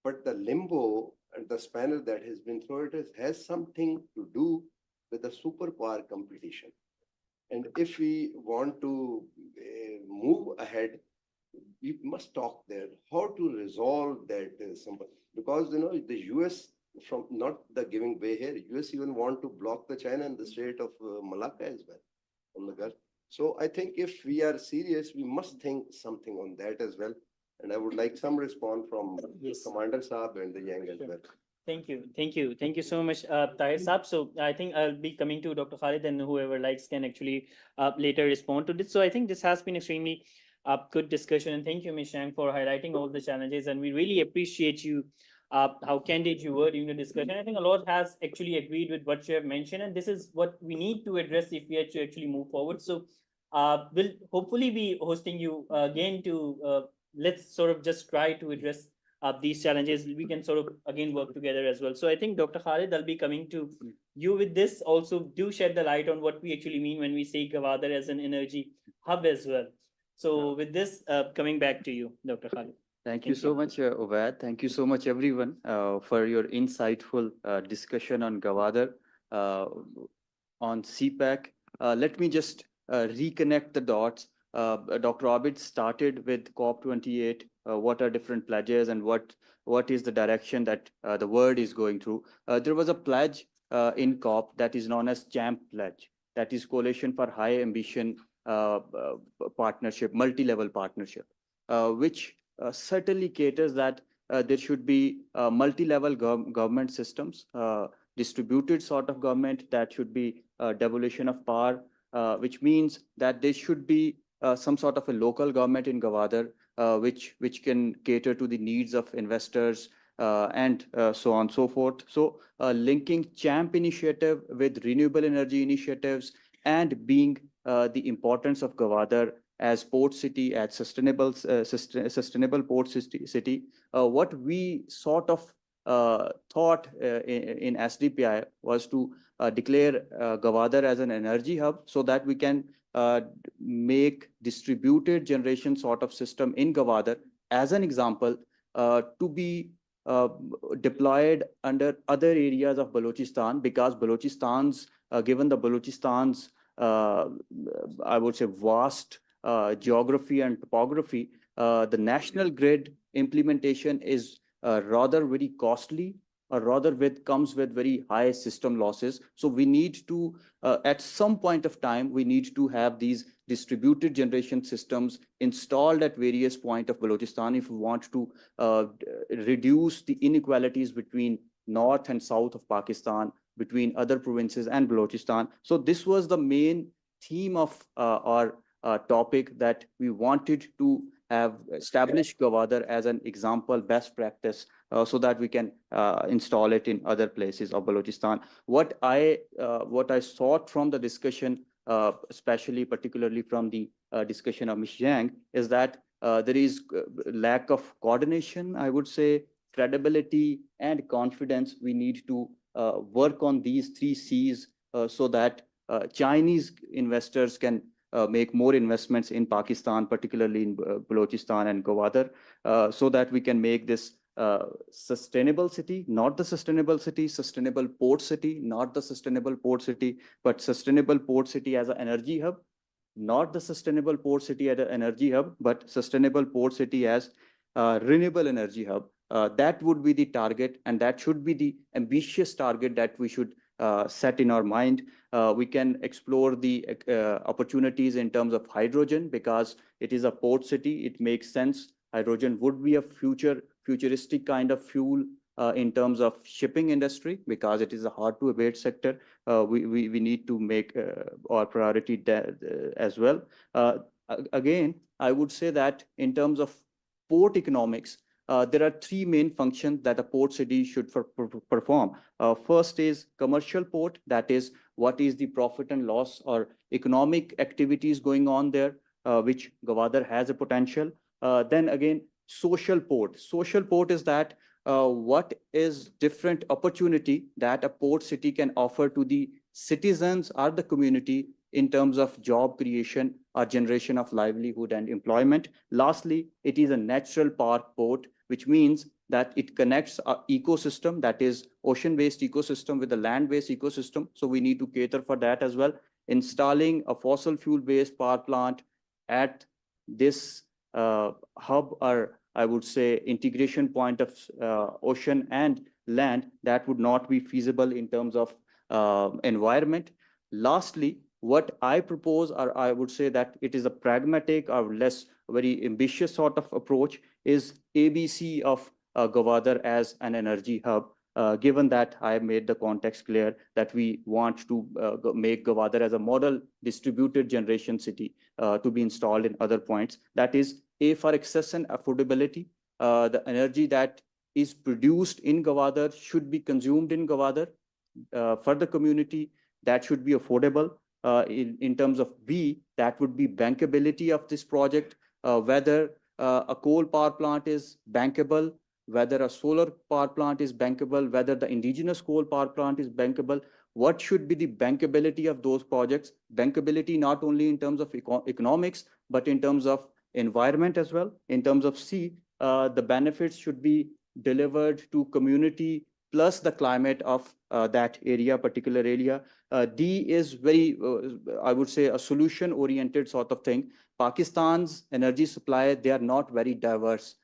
But the limbo and the spanner that has been thrown at us has something to do with the superpower competition. And if we want to move ahead, we must talk there how to resolve that. Because the US, from not the giving way here, US even want to block the China and the Strait of Malacca as well on the Gulf. So I think if we are serious, we must think something on that as well. And I would like some response from Commander Saab and the Yang as well. Thank you so much, Tahir Saab. So I think I'll be coming to Dr. Khalid, and whoever likes can actually later respond to this. So I think this has been extremely good discussion, and thank you, Ms. Shang, for highlighting all the challenges. And we really appreciate you how candid you were during the discussion. I think a lot has actually agreed with what you have mentioned, and this is what we need to address if we are to actually move forward. So we'll hopefully be hosting you again to let's sort of just try to address these challenges. We can sort of again work together as well. So I think Dr. Khalid, I'll be coming to you with this. Also, do shed the light on what we actually mean when we say Gwadar as an energy hub as well. So with this, coming back to you, Dr. Khalid. Thank you so much, Ubaid. Thank you so much, everyone, for your insightful discussion on Gwadar, on CPEC. Let me just reconnect the dots. Dr. Abid started with COP28. What are different pledges and what is the direction that the world is going through? There was a pledge in COP that is known as CHAMP pledge. That is Coalition for High Ambition Partnership, multi-level partnership, which certainly caters that there should be multi-level government systems, distributed sort of government that should be devolution of power, which means that there should be some sort of a local government in Gwadar, which can cater to the needs of investors and so on and so forth. So linking CHAMP initiative with renewable energy initiatives and being the importance of Gwadar as port city, as sustainable port city. What we sort of thought in SDPI was to declare Gwadar as an energy hub so that we can make distributed generation sort of system in Gwadar as an example to be deployed under other areas of Balochistan, because Balochistan's given the Balochistan's, I would say, vast geography and topography, the national grid implementation is rather very costly, or rather comes with very high system losses. So we need to, at some point of time, we need to have these distributed generation systems installed at various points of Balochistan if we want to reduce the inequalities between north and south of Pakistan, between other provinces and Balochistan. So this was the main theme of our topic, that we wanted to have established Gwadar as an example, best practice, so that we can install it in other places of Balochistan. What I sought from the discussion, especially particularly from the discussion of Ms. Zhang, is that there is lack of coordination, I would say, credibility and confidence. We need to work on these 3 C's so that Chinese investors can make more investments in Pakistan, particularly in Balochistan and Gwadar, so that we can make this sustainable city, not the sustainable city, sustainable port city, not the sustainable port city, but sustainable port city as an energy hub, not the sustainable port city as an energy hub, but sustainable port city as a renewable energy hub. That would be the target, and that should be the ambitious target that we should set in our mind. We can explore the opportunities in terms of hydrogen, because it is a port city. It makes sense. Hydrogen would be a futuristic kind of fuel in terms of shipping industry, because it is a hard to abate sector. We need to make our priority as well. Again, I would say that in terms of port economics, there are 3 main functions that a port city should perform. First is commercial port, that is, what is the profit and loss or economic activities going on there, which Gwadar has a potential. Then again, social port. Social port is that what is different opportunity that a port city can offer to the citizens or the community in terms of job creation or generation of livelihood and employment. Lastly, it is a natural park port, which means that it connects an ecosystem, that is ocean-based ecosystem, with a land-based ecosystem. So we need to cater for that as well. Installing a fossil fuel-based power plant at this hub, or I would say integration point of ocean and land, that would not be feasible in terms of environment. Lastly, what I propose, or I would say that it is a pragmatic or less very ambitious sort of approach, is ABC of Gwadar as an energy hub. Given that I have made the context clear that we want to make Gwadar as a model distributed generation city to be installed in other points. That is, A, for access and affordability. The energy that is produced in Gwadar should be consumed in Gwadar. For the community, that should be affordable. In terms of B, that would be bankability of this project, whether a coal power plant is bankable, whether a solar power plant is bankable, whether the indigenous coal power plant is bankable. What should be the bankability of those projects? Bankability not only in terms of economics, but in terms of environment as well. In terms of C, the benefits should be delivered to community plus the climate of that area, particular area. D is very, I would say, a solution-oriented sort of thing. Pakistan's energy supply, they are not very diverse.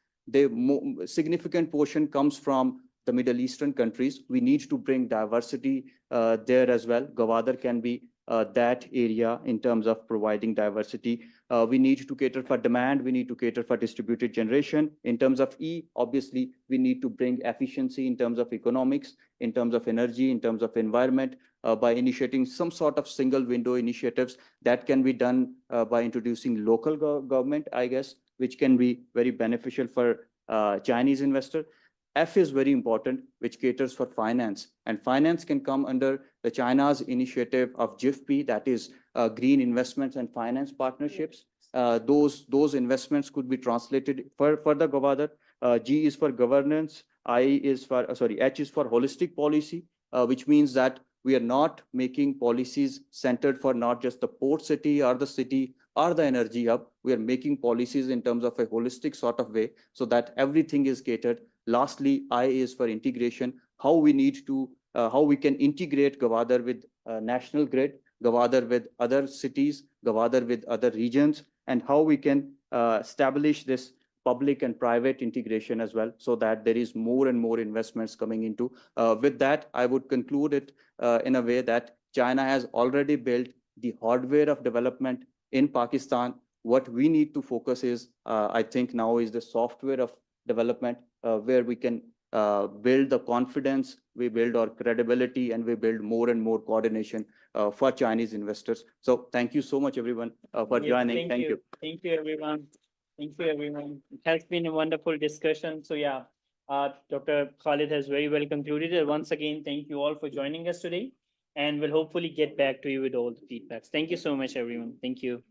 Significant portion comes from the Middle Eastern countries. We need to bring diversity there as well. Gwadar can be that area in terms of providing diversity. We need to cater for demand. We need to cater for distributed generation. In terms of E, obviously, we need to bring efficiency in terms of economics, in terms of energy, in terms of environment, by initiating some sort of single window initiatives that can be done by introducing local government, I guess, which can be very beneficial for Chinese investor. F is very important, which caters for finance. And finance can come under the China's initiative of GIFP, that is Green Investments and Finance Partnerships. Those investments could be translated for the Gwadar. G is for governance. H is for holistic policy, which means that we are not making policies centered for not just the port city or the energy hub. We are making policies in terms of a holistic sort of way so that everything is catered. Lastly, I is for integration, how we can integrate Gwadar with national grid, Gwadar with other cities, Gwadar with other regions, and how we can establish this public and private integration as well, so that there is more and more investments coming into. With that, I would conclude it in a way that China has already built the hardware of development in Pakistan. What we need to focus is, I think now, is the software of development, where we can build the confidence, we build our credibility, and we build more and more coordination for Chinese investors. So thank you so much, everyone, for Yes, joining. Thank you. Thank you, everyone. Thank you, everyone. It has been a wonderful discussion. So yeah, Dr. Khalid has very well concluded it. Once again, thank you all for joining us today, and we'll hopefully get back to you with all the feedbacks. Thank you so much, everyone. Thank you.